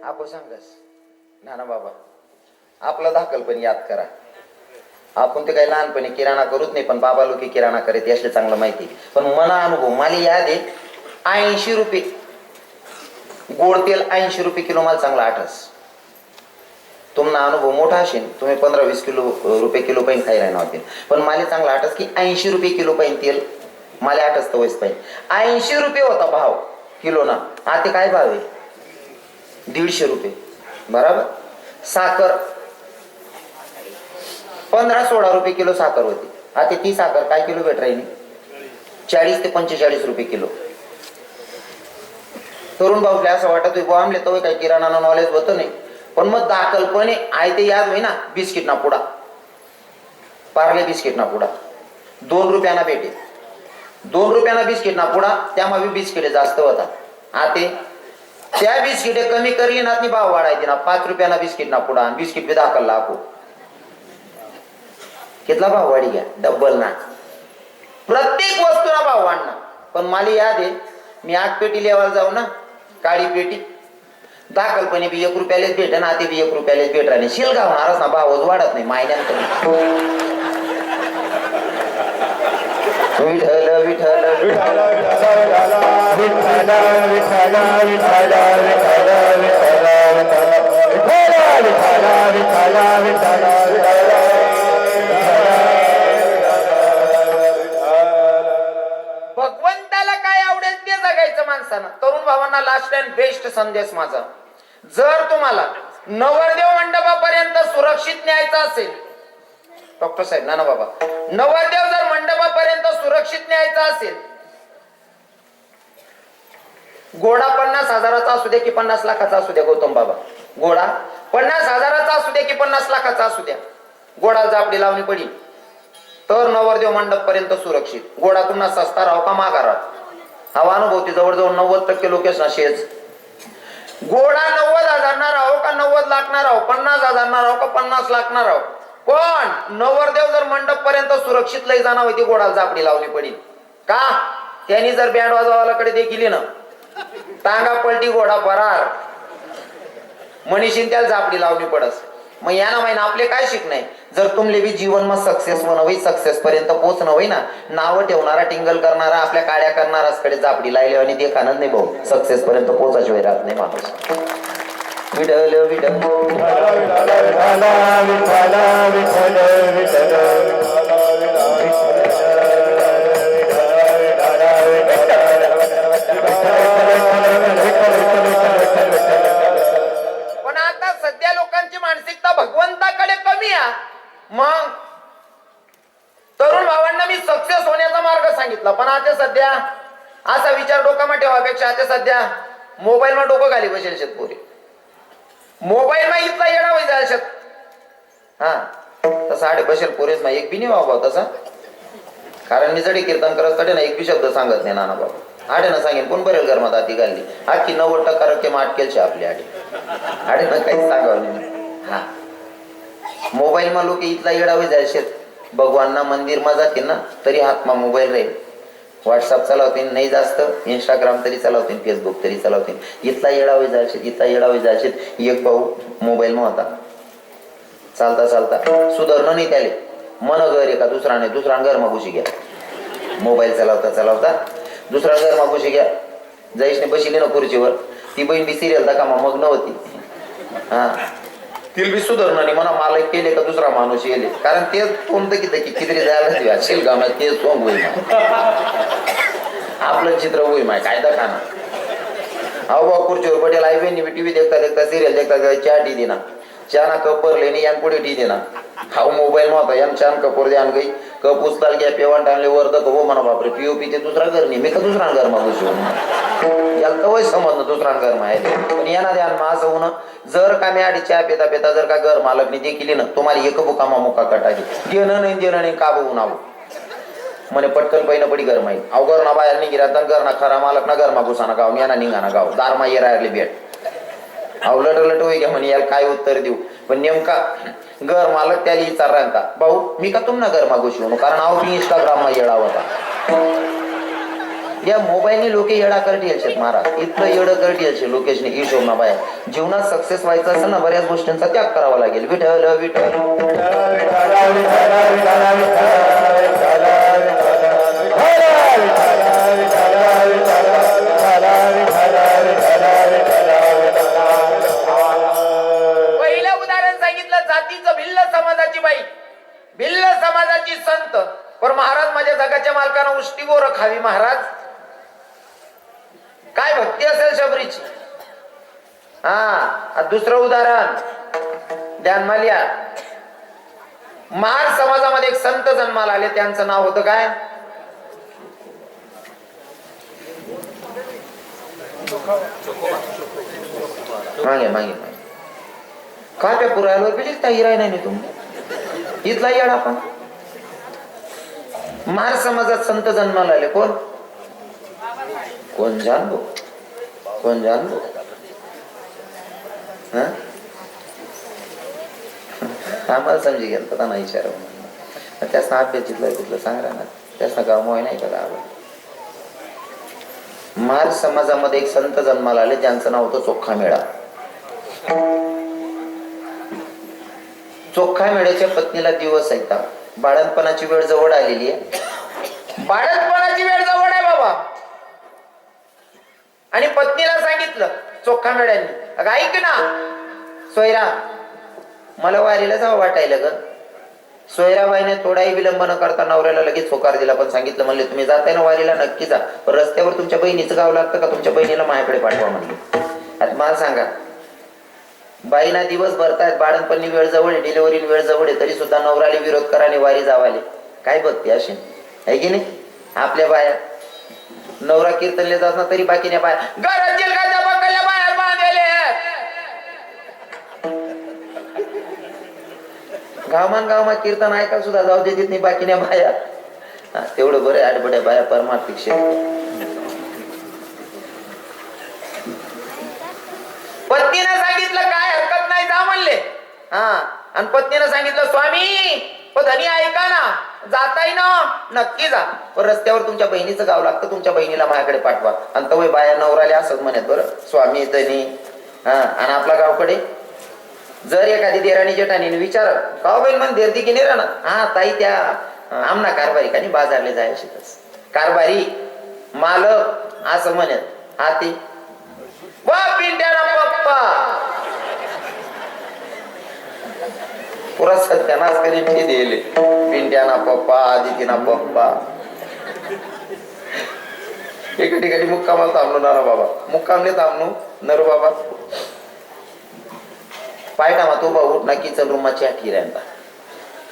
आपण सांगस नाना बाबा आपला दाखल पण याद करा, आपण ते काही लहानपणी किराणा करूच नाही, पण बाबा लोक किराणा करत यासले चांगलं माहिती. पण मना अनुभव मला याद आहे, 80 रुपये गोड तेल 80 रुपये किलो मला चांगला आठस. तुम्हाला अनुभव मोठा असेल, तुम्ही 15-20 रुपये किलो पाहिजे खाई राहणार होते, पण मला चांगला आठस की 80 रुपये किलो पाहिजे तेल मला आठस तर वयस पाहिजे. 80 रुपये होता भाव किलो ना, आता काय भाव आहे? 150 रुपये बराबर. साखर 15-16 रुपये किलो साखर होती, आता ती साखर काय किलो भेट राहिली? 40 ते 45 रुपये किलो. तरुण भाऊले असं वाटत बुवा आमले तर काही किराणा नॉलेज होतं नाही, पण मग दाखलपणे आहे ते याद होई ना. बिस्किट ना पुडा, पार्ले बिस्किट ना पुडा 2 रुपयाना भेटे, 2 रुपयाना बिस्किट ना पुडा, त्यामध्ये बिस्किटे जास्त होता. आता त्या बिस्किटे कमी करली ना ती भाव वाढायची ना, 5 रुपयाना बिस्किट ना पुडा, बिस्किट बी दाखल लाखो. कितला भाव वाढी घ्या, डब्बल ना. प्रत्येक वस्तूला भाव वाढणार. पण मला याद आहे, मी 8 पेटी लेवायला जाऊ ना, काळी पेटी दाखलपणे बी 1 रुपयालेच भेट ना, ते बी 1 रुपयालेच भेट राहणे. शिलगाव होणारच ना, भावच वाढत नाही महिन्यात. विठ्ठल विठ्ठल विठ्ठल भगवंताला काय आवडेल ते जगायचं माणसानं. तरुण भावांना लास्ट अँड बेस्ट संदेश माझा, जर तुम्हाला नवरदेव मंडपापर्यंत सुरक्षित न्यायचा असेल, डॉक्टर साहेब नाना बाबा, नवरदेव जर मंडपापर्यंत सुरक्षित न्यायचा असेल, घोडा 50,000चा असू दे की 50 लाखाचा असू द्या, गौतम बाबा घोडा 50,000चा असू दे की 50 लाखाचा असू द्या, घोडा जापडी लावणी पडी तर नवरदेव मंडप पर्यंत सुरक्षित. घोडा तुम्हाला सस्ता राहो का मागा राहो, हा अनुभवती जवळजवळ 90% लोकेश ना शेज. घोडा 90,000 ना राहो का 90 लाख ना राहो, 50,000 ना राहो का 50 लाख ना राहो, पण नवरदेव जर मंडप पर्यंत सुरक्षित लई जाणार होती, घोडाला जापडी लावणी पडी. का? त्यांनी जर बँड वाजवालाकडे देखील ना टांगा पलटी घोडा फरार मनीषीन त्याला जापडी लावणी पडस. मग याना माहिती आपले काय शिकणे, जर तुमले बी जीवन मग सक्सेस होई, सक्सेस पर्यंत पोहोचणं होई ना, नावं ठेवणारा टिंगल करणारा आपल्या काड्या करणाराच कडे जापडी लायले आणि ते खाणच नाही भाऊ, सक्सेस पर्यंत पोहोचाशिवाय राहत नाही माणूस. विठ्ठल विठ्ठल पण आता सध्या लोकांची मानसिकता भगवंताकडे कमी आहे. मग तरुण भावांना मी सक्सेस होण्याचा मार्ग सांगितला, पण आता सध्या असा विचार डोकामा ठेवापेक्षा आता सध्या मोबाईल मा डोकं खाली बसेल शेतपुरी, मोबाईल मा इथला येणा होई जायला शेत. हा तसा आडे बसेल पुरेच ना एक बी नाही बाबा तसा, कारण मी जडी कीर्तन करत कडे ना एक बी शब्द सांगत नाही नाना बाबा. आडे ना सांगेन कोण बरेल घरमा दाती घालली, आखी 90% रक्कम अटकेल आपली आडे आडे ना काहीच सांगावं नाही. हा मोबाईल मा लोक इथला येडा होई जायला शेत. भगवानना मंदिर मा जातील ना तरी हातमा मोबाईल राहील, व्हॉट्सअप चालवतील नाही जास्त, इंस्टाग्राम तरी चालवतील, फेसबुक तरी चालवतील. इथला येडा होई जायचे, इथला येडा होई जायचे. एक भाऊ मोबाईल मा होता, चालता चालता सुधारणं नाही त्याले मन घर आहे का दुसरा नाही, दुसरा घर मागूशी घ्या. मोबाईल चालवता चालवता दुसरा घर मागूशी घ्या. जयेशने बसली ना खुर्चीवर, ती बहीण बी सिरियल दाखवा मग नव्हती. हा तिला बी सुधारणं नाही म्हणा, मला केले का दुसरा माणूस येले, कारण तेच कोणतं किती जायला असेल का ते सोंग होई आपलं चित्र होई माय काय दाखा. अहो बा खुर्चीवर पटेल आई बहिणी टीव्ही देखता देखता सिरियल देखता चहा टी देना, चहा ना कप भरले नाही यान पुढे टी देना. हाव मोबाईल नव्हता यान छान कपूर द्यान गई कप उचलाल घ्या पेवान टाइमले वर दक हो म्हणा बापरे पीओपी ते दुसरा घर नाही मी का दुसरा घर मागू शिवून याला कवय समजणं दुसरा घर माहिले. पण यांना ध्यान मा असं होणं जर का मी आधी चहा पेता पेता जर का घर मालकनी ते केली ना तुम्हाला एक बुकामा मुका कटाकी देणं नाही का बघून आहो म्हणे पटकन पहिलं पडी घर माहीत अव घर ना बाहेर निघिरा तर घर ना खरा मालक ना घर मागूसाना गाव याना निघाना गाव दारमा ये राहिली भेट अव लट होई घ्या म्हणे याला काय उत्तर देऊ. पण नेमका घर मालक त्याला विचारला का भाऊ मी का तुम ना घर मागू शिवू कारण अहो मी इंस्टाग्राम मा येडा होता. या मोबाईलने लोक येडा करटी आहेत महाराज इतकं येडं करटी असे लोकेशने हिशोब ना बाहेर जीवनात सक्सेस व्हायचं असेल ना बऱ्याच गोष्टींचा त्याग करावा लागेल. विठ्ठल विठ्ठल पहिलं उदाहरण सांगितलं जातीचं भिल्ल समाजाची बाई भिल्ल समाजाची संत पर महाराज माझ्या जगाच्या मालकानं उष्टी गोर खावी महाराज काय भक्ती असेल शबरीची. हा दुसरं उदाहरण ध्यानमालिया महार समाजामध्ये एक संत जन्माला आले त्यांचं नाव होतं काय मागे मागे काय त्या पुरायला बिलीच काही राही नाही तुम्ही इथला येड आपण महार समाजात संत जन्माला आले कोण कोण जाणबो कोण जाणबो आम्हाला समजी गेलं तर त्यांना विचार त्यासना अभ्यास तिथलं सांगा ना त्यासना गाव मोय नाही का गाव. महार समाजामध्ये एक संत जन्माला आले ज्यांचं नाव होतं चोखा मेळा. चोखा मेळ्याच्या पत्नीला दिवस ऐकता बाळणपणाची वेळ जवळ आलेली आहे बाळणपणाची वेळ जवळ आहे बाबा आणि पत्नीला सांगितलं चोखा मेळ्यांनी अगं ऐक ना सोयरा मला वारीला जावं वाटायला ग. सोयराबाईने थोडाही विलंब न करता नवऱ्याला लगेच होकार दिला पण सांगितलं म्हणले तुम्ही जाताय ना वारीला नक्की जा पण रस्त्यावर तुमच्या बहिणीचं गाव लागतं का तुमच्या बहिणीला माझ्याकडे पाठवा म्हणले. आता मला सांगा बाईना दिवस भरतायत बाळणपणी वेळ जवळ आहे डिलिव्हरी वेळ जवळ आहे तरी सुद्धा नवराले विरोध कराने वारी जावाले काय बघते असे आहे की नाही. आपल्या बाया नवरा कीर्तनले जात ना तरी बाकीने बाया बाहेर बांधलेले गावमा कीर्तन ऐका सुद्धा जाऊ देत नाही बाकीने बाया तेवढं बरं आडबड्या बाया परमार्थिक पत्नीने सांगितलं काय हरकत नाही जा म्हणले. हा आणि पत्नीने सांगितलं स्वामी पण धनी ऐका ना जाताय ना नक्की जा पण रस्त्यावर तुमच्या बहिणीचं गाव लागतं तुमच्या बहिणीला माझ्याकडे पाठवा. आणि तवय बाया नवराले असंच म्हणत बरं स्वामी धनी हा आणि आपल्या गावकडे जर एखादी देराणी जेठानी विचार का बहीण म्हण देरती की नाही राहणार हा ताई त्या आमना कारभारी का नाही बाजारले जायची कारभारी मालक असं म्हणत हा ते पिंट्याना पप्पा पुरा सत्यानाच कधी मी दिले पिंट्याना पप्पा आदितीना पप्पा एका ठिकाणी मुक्कामाला थांबलो ना बाबा मुक्कामले थांबलो नरू बाबा पाय टामा तो बा उठ ना किचन रूमाची आठी राहता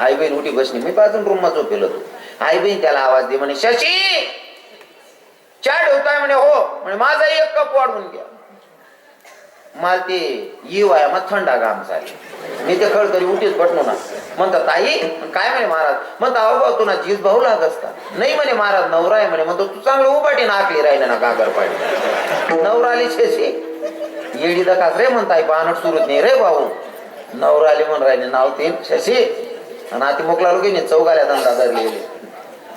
आई बहीण उठी बसली मी बाजून रूम मा झोपेलो तू आई बहीण त्याला आवाज दे म्हणे शशी चहा ठेवताय म्हणे हो म्हणे माझा एक कप वाढवून घ्या. मला ते येऊ आहे मग थंडा घाम झाली मी ते कळतरी उठीच बटलो ना म्हणतात ताई काय म्हणे महाराज म्हणता अहो भाऊ तुला जीज भाऊ लाग असता नाही म्हणे महाराज नवरा आहे म्हणे म्हणतो तू चांगलं उभाटी नाकली राहिलं ना गागर पाडी नवराली शेशी येडी दकाच रे म्हणताय बानट सुरूच नाही रे भाऊ नवराली म्हणून राहिले नाव ते शशी आणि आता मोकला लोक चौगाल्या धंदा धरलेले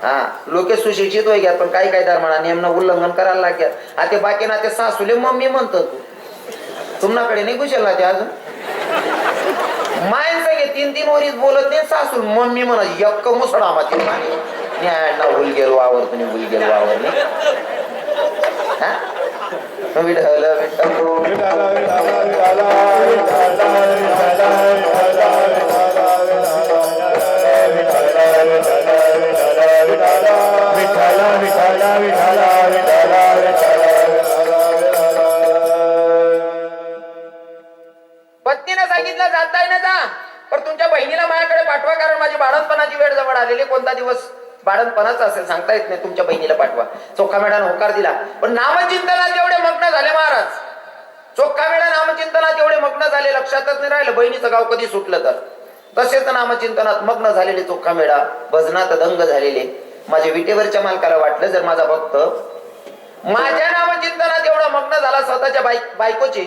हा लोके सुशिक्षित होई घ्या पण काही काही धर्माना नियमनं उल्लंघन करायला लागतात आता बाकी ना ते सासूले मम्मी म्हणतो तू तुम्हाकडे नाही कुशल ना ते अजून माणसं घे 3-3 वरीच बोलत नाही सासू मम्मी म्हणा यक्क मुसडा माती भूल गेलो वावर तुम्ही भूल गेलो वावर नाही विठ्ठल पत्नीने सांगितलं जाताय ना जा पण तुमच्या बहिणीला माझ्याकडे पाठवा कारण माझी बाळणपणाची वेळ जवळ आलेली कोणता दिवस बाळणपणाचा असेल सांगता येत नाही तुमच्या बहिणीला पाठवा चोखा मेढाने होकार दिला पण नामचिंतनात एवढे मग्न झाले महाराज चोखा मेढा नामचिंतनात एवढे मग्न झाले लक्षातच नाही राहिलं बहिणीचं गाव कधी सुटलं तर तसेच नामचिंतनात मग्न झालेले चोखा मेढा भजनात दंग झालेले माझ्या विटेवरच्या मालकाला वाटलं जर माझा भक्त माझ्या नामचिंतनात एवढा मग्न झाला स्वतःच्या बायकोची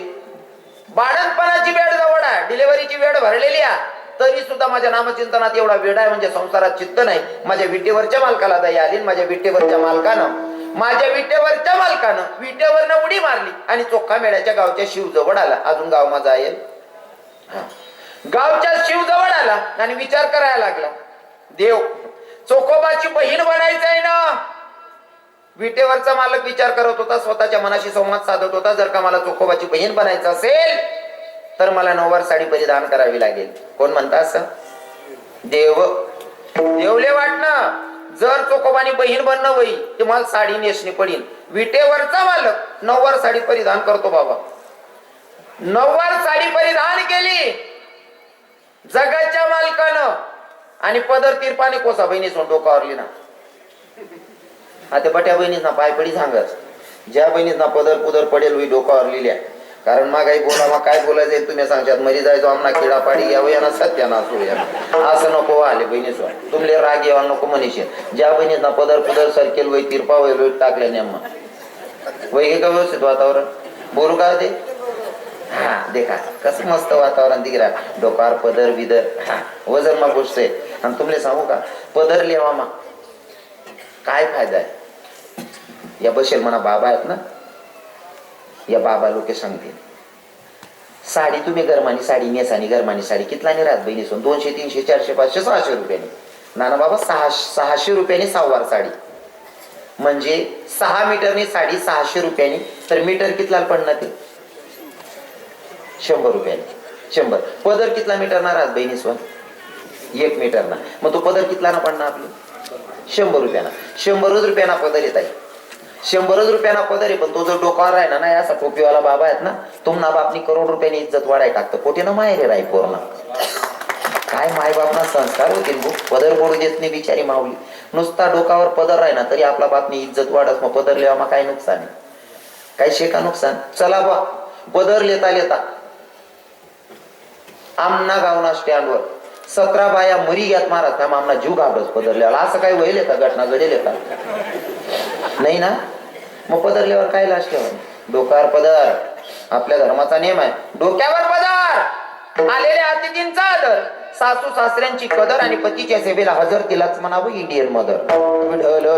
बाळणपणाची वेळ जवळ आहे डिलिव्हरीची वेळ भरलेली आहे तरी सुद्धा माझ्या नामचिंतनात एवढा वेळ आहे म्हणजे संसारात चित्त नाही माझ्या विटेवरच्या मालकाला दया आली माझ्या विटेवरच्या मालकानं विटेवरनं उडी मारली आणि चोखा मेळ्याच्या गावच्या शिव जवळ आला अजून गाव माझा आहे गावच्या शिव जवळ आला आणि विचार करायला लागला देव चोखोबाची बहीण बनायचं आहे ना विटेवरचा मालक विचार करत होता स्वतःच्या मनाशी संवाद साधत होता जर का मला चोखोबाची बहीण बनायचं असेल तर मला नऊवार साडी परिधान करावी लागेल कोण म्हणता असं देवले वाटणं जर चोखोबानी बहीण बनणं होई ते मला साडी नेसणी पडीन विटेवरचा मालक नऊवार साडी परिधान करतो बाबा नऊवार साडी परिधान केली जगाच्या मालकानं आणि पदर तिरपाने कोसा बहिणी सोड डोकावरली ना आता बट्या बहिणीच ना पाय पडी सांगत ज्या बहिणीच ना पदर पुदर पडेल होई डोकावर लिहिल्या कारण मागाई बोला मग काय बोलायचं तुम्ही सांगशात मरी जायचो आमना किडा पाडी घ्यावं यांना सत्याना असू या असं नको आले बहिणीसो तुमले राग यावा नको मनीषे ज्या बहिणीत ना पदर पुदर सरकेल वय तिरपा वय लोट टाकल्या नेम वय का व्यवस्थित वातावरण बोलू का ते हा देखा कसं मस्त वातावरण दिगरा डोकार पदर बिदर हा वजन मा गोष्ट आणि तुमले सांगू का पदर लेवा मा काय फायदा आहे या बसेल म्हणा बाबा आहेत ना या बाबा लोक सांगतील साडी तुम्ही गरमानी साडी नेसानी गरमानी साडी कितला नाही राहत बहिणी सोन 200 300 400 500 600 रुपयाने नाना बाबा 600 रुपयाने सहावार साडी म्हणजे 6 मीटरनी साडी 600 रुपयाने तर मीटर कितला पडणार ते 100 रुपयाने 100 पदर कितला मीटर ना राहत बहिणी सोन 1 मीटर ना मग तो पदर कितला ना पडणार आपली 100 रुपयाना 100 रुपयाना पदर येत आहे 100 रुपयाना पदर आहे पण तो जो डोकावर आहे ना नाही असा टोपीवाला बाबा आहेत ना तुम्हाला बापनी करोड रुपयानी इज्जत वाढाय टाकतं कोटी ना माहेर राही पूर्ण काय मायबापना संस्कार होतील पदर पडू देत नाही बिचारी माऊली नुसता डोकावर पदर राही ना तरी आपला बापनी इज्जत वाढत मग पदर लेवा काय नुकसान आहे काय शेका नुकसान चला बा पदर लेता लेता आमना गावना स्टँडवर 17 बाया मरी घ्यात महाराज काय आमना जीव घाबरत पदरल्यावर असं काही वय येतात घटना घडेल येतात नाही ना मग पदरल्यावर काय लाश ठेवा डोक्यावर पदर आपल्या धर्माचा नियम आहे डोक्यावर पदर आलेल्या अतिथींचा आदर सासू सासऱ्यांची कदर आणि पतीच्या सेवेला हजर तिलाच म्हणावं इंडियन मदर विठ्ठल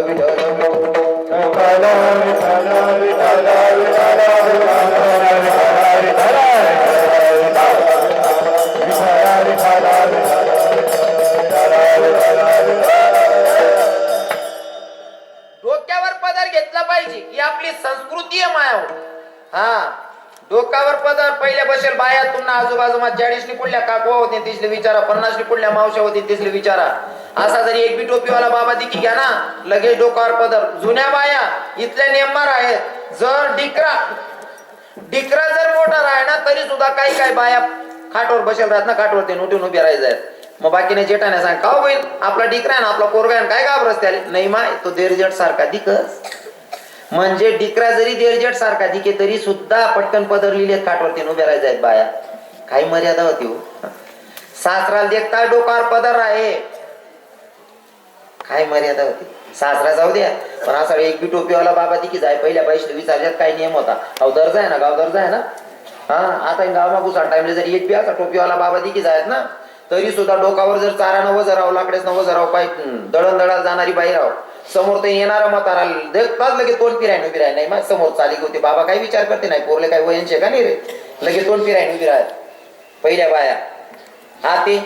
डोक्यावर पदर घेतला पाहिजे ही आपली संस्कृती आहे माया हा डोक्यावर पदर पहिले बसेल बाया तुम्हाला आजूबाजूला 40 पुढल्या काकवा होते तिसले विचारा 50 पुढल्या मावश्या होती तिसले विचारा असा जरी एक बी टोपीवाला बाबा दिकी घ्या ना लगेच डोक्यावर पदर जुन्या बाया इथल्या नेमबार आहेत जर डिकरा जर मोठा आहे ना तरी सुद्धा काही बाया खाटवर बसेल राहत ना खाटवर ते उठून उभे राहायचं मग बाकीने जेठाने सांग का होईल आपला डिकरा आहे ना आपला पोरगा आहे काय घाबरस त्याला नाही माय तो देरजट सारखा दिकस म्हणजे डिकरा जरी देरजट सारखा दिके तरी सुद्धा पटकन पदर लिहिले काठवरती उभ्या राहायचे बाया काही मर्यादा होती हो सासराला देखता डोकार पदर आहे काय मर्यादा होती सासरा जाऊ द्या पण असा एक बी टोपीवाला बाबा दिकी जाय पहिल्या बाईशे विचारल्यात काय नियम होता अहो दर्जा आहे ना गाव दर्जा आहे ना हा आता गाव मागूसा टाइमला जरी एक बी असा टोपीवाला बाबा दिकी जायत ना तरी सुद्धा डोकावर जर चारा नवं जराव लाकडेच नवं जराव पाय दळण दळाला जाणारी बाई राव समोर तर येणारा म्हातारा देखताच लगेच तोंड फिरायन उभी राह नाही मग समोर चाली होती बाबा काही विचार करते नाही पोरले काही वयनशे का नाही रे लगेच तोंड फिरायन उभी राहत पहिल्या बाया आते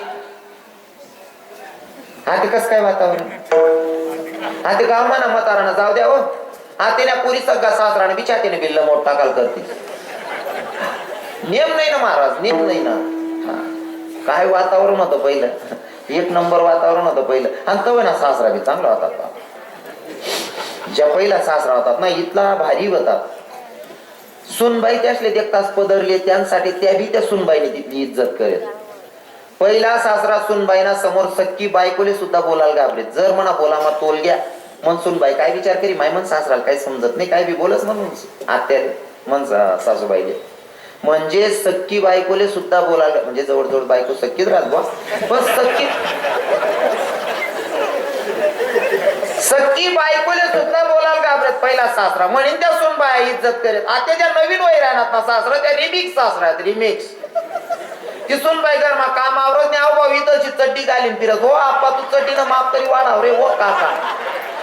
कस काय वातावरण आते गाव म्हणा म्हातारानं जाऊ द्या हो आतेल्या पुरी सगळा सासराने बिचातीने बिल्ल मोठ टाकाल करते नियम नाही ना महाराज नियम नाही ना हा. काय वातावरण होतं पहिलं एक नंबर वातावरण होतं पहिलं आणि तो ना सासरा बी चांगला होता ज्या पहिला सासरा होतात ना इथला भारी होतात सुनबाई ते असले देखताच पदरले त्यांसाठी त्या बी त्या सुनबाईने तिथली इज्जत करेल पहिला सासरा सुनबाईना समोर सक्की बायकोले सुद्धा बोलायला घाबरे जर म्हणा बोला मग तोल घ्या मन सुनबाई काय विचार करी माय मन सासराला काही समजत नाही काय बी बोलच म्हणून आत्याले मन सासूबाईले म्हणजे सक्की बायकोले सुद्धा बोलायला म्हणजे जवळजवळ बायको सक्कीच राहत बा पण सक्की बायकोले सुद्धा बोलायला घाबरत पहिला सासरा म्हणून त्या सुनबाई इज्जत करेल आता त्या नवीन वय राहणार ना सासरा त्या रिमिक्स सासरा आहेत रिमिक्स ती सुनबाई घर मा कामावरच नाही भाऊ इथंची चड्डी घालीन फिरत हो आप्पा तू चड्डीनं माफ तरी वाढाव रे हो काका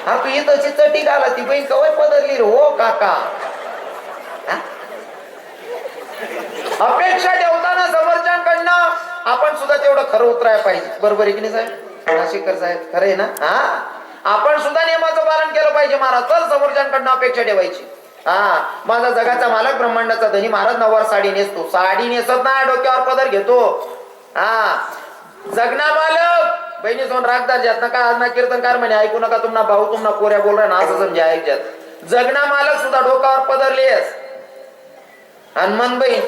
हा तू इथंची चड्डी घाला ती बहीण कवय पदरली रे हो काका अपेक्षा ठेवताना समोरच्यांकडनं आपण सुद्धा तेवढं खरं उतरायला पाहिजे बरोबर आहे की नाही साहेब नाशिककर साहेब खरं आहे ना हा आपण सुद्धा नियमाचं पालन केलं पाहिजे महाराज चल समोरच्यांकडनं अपेक्षा ठेवायची हा माझा जगाचा मालक ब्रह्मांडाचा धनी महाराज नववार साडी नेसतो साडी नेसत ना डोक्यावर पदर घेतो हा जगना मालक बहिणी सोन रागदार ज्यात ना काय आज ना कीर्तनकार म्हणे ऐकू नका तुम्हाला भाऊ तुम्हाला कोऱ्या बोल ना असं समजा ऐकत जगना मालक सुद्धा डोक्यावर पदरलेस आणि मन बहीण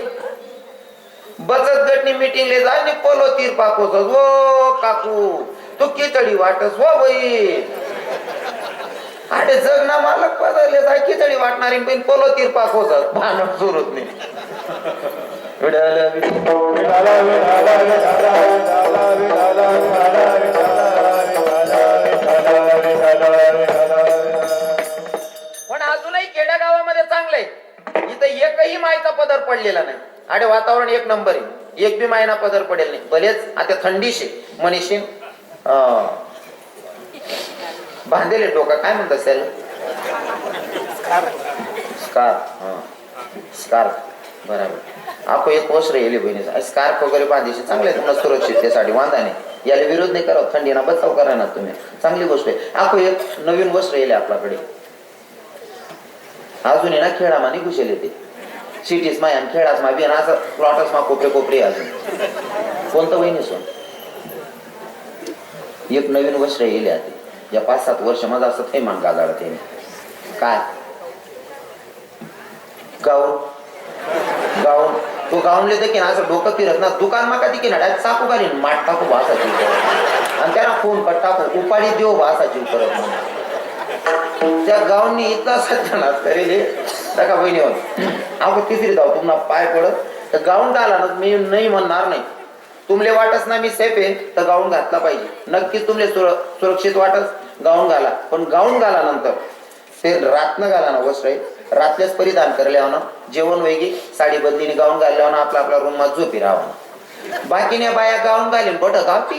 बचत गटनी मीटिंगले जाय पोलो तीर पाकोस हो काकू तू खिचडी वाटस हो बाई अरे जगना मालक बदलले जाय खिचडी वाटणारी पण पोलो तीर पाकोस भांडण सुरूच नाही पण अजूनही खेड्या गावामध्ये चांगलंय इथं एकही मायचा पदर पडलेला नाही अरे वातावरण एक नंबर आहे एक बी मायना पदर पडेल नाही भलेच आता थंडीशे मनीषी बांधलेले डोका काय म्हणतात त्याला स्कार्फ बरोबर आपण एक वस्त्र येले बहिणी स्कार्फ वगैरे बांधायचे चांगले तुम्हाला सुरक्षिततेसाठी वांधा नाही याला विरोध नाही करावं थंडीना बचाव करा ना तुम्ही चांगली गोष्ट आहे आपण एक नवीन वस्त्र येले आपल्याकडे अजून ना खेळामानी घुसेल येते सिटीज मा खेळाच मा बिन असं प्लॉटच मा कोपरे कोपरे अजून कोणतं वहिनी सोन एक नवीन वस्त्र येले आधी या 5-7 वर्ष माझा असं थैमान गाजाळ ते काय गाऊन तो गाऊनले तर की ना असं डोकं फिरत ना दुकान मा कधी की ना डायरेक्ट चाकू घालीन माठ टाकू भासाची आणि त्याला फोन कट टाकू उपाडी देऊ भासाची करत म्हणून त्या गाऊननी इतका सत्यानाश करेल का बहिणी आपण तिसरी जाऊ तुम्हाला पाय पडत तर गाऊन घाला ना मी नाही म्हणणार नाही तुमले वाटच ना मी सेफ आहे तर गाऊन घातला पाहिजे नक्कीच तुमले सुरक्षित वाटच गाऊन घाला पण गाऊन घाला नंतर ते रातनं घाला ना वस्त्र रातल्याच परिधान करल्यावर ना जेवण वेगळी साडी बदलीने गाऊन घालल्यावर आपला आपला रूम मध्ये झोपी राहावं बाकीने बाया गाऊन घालीन बट गाव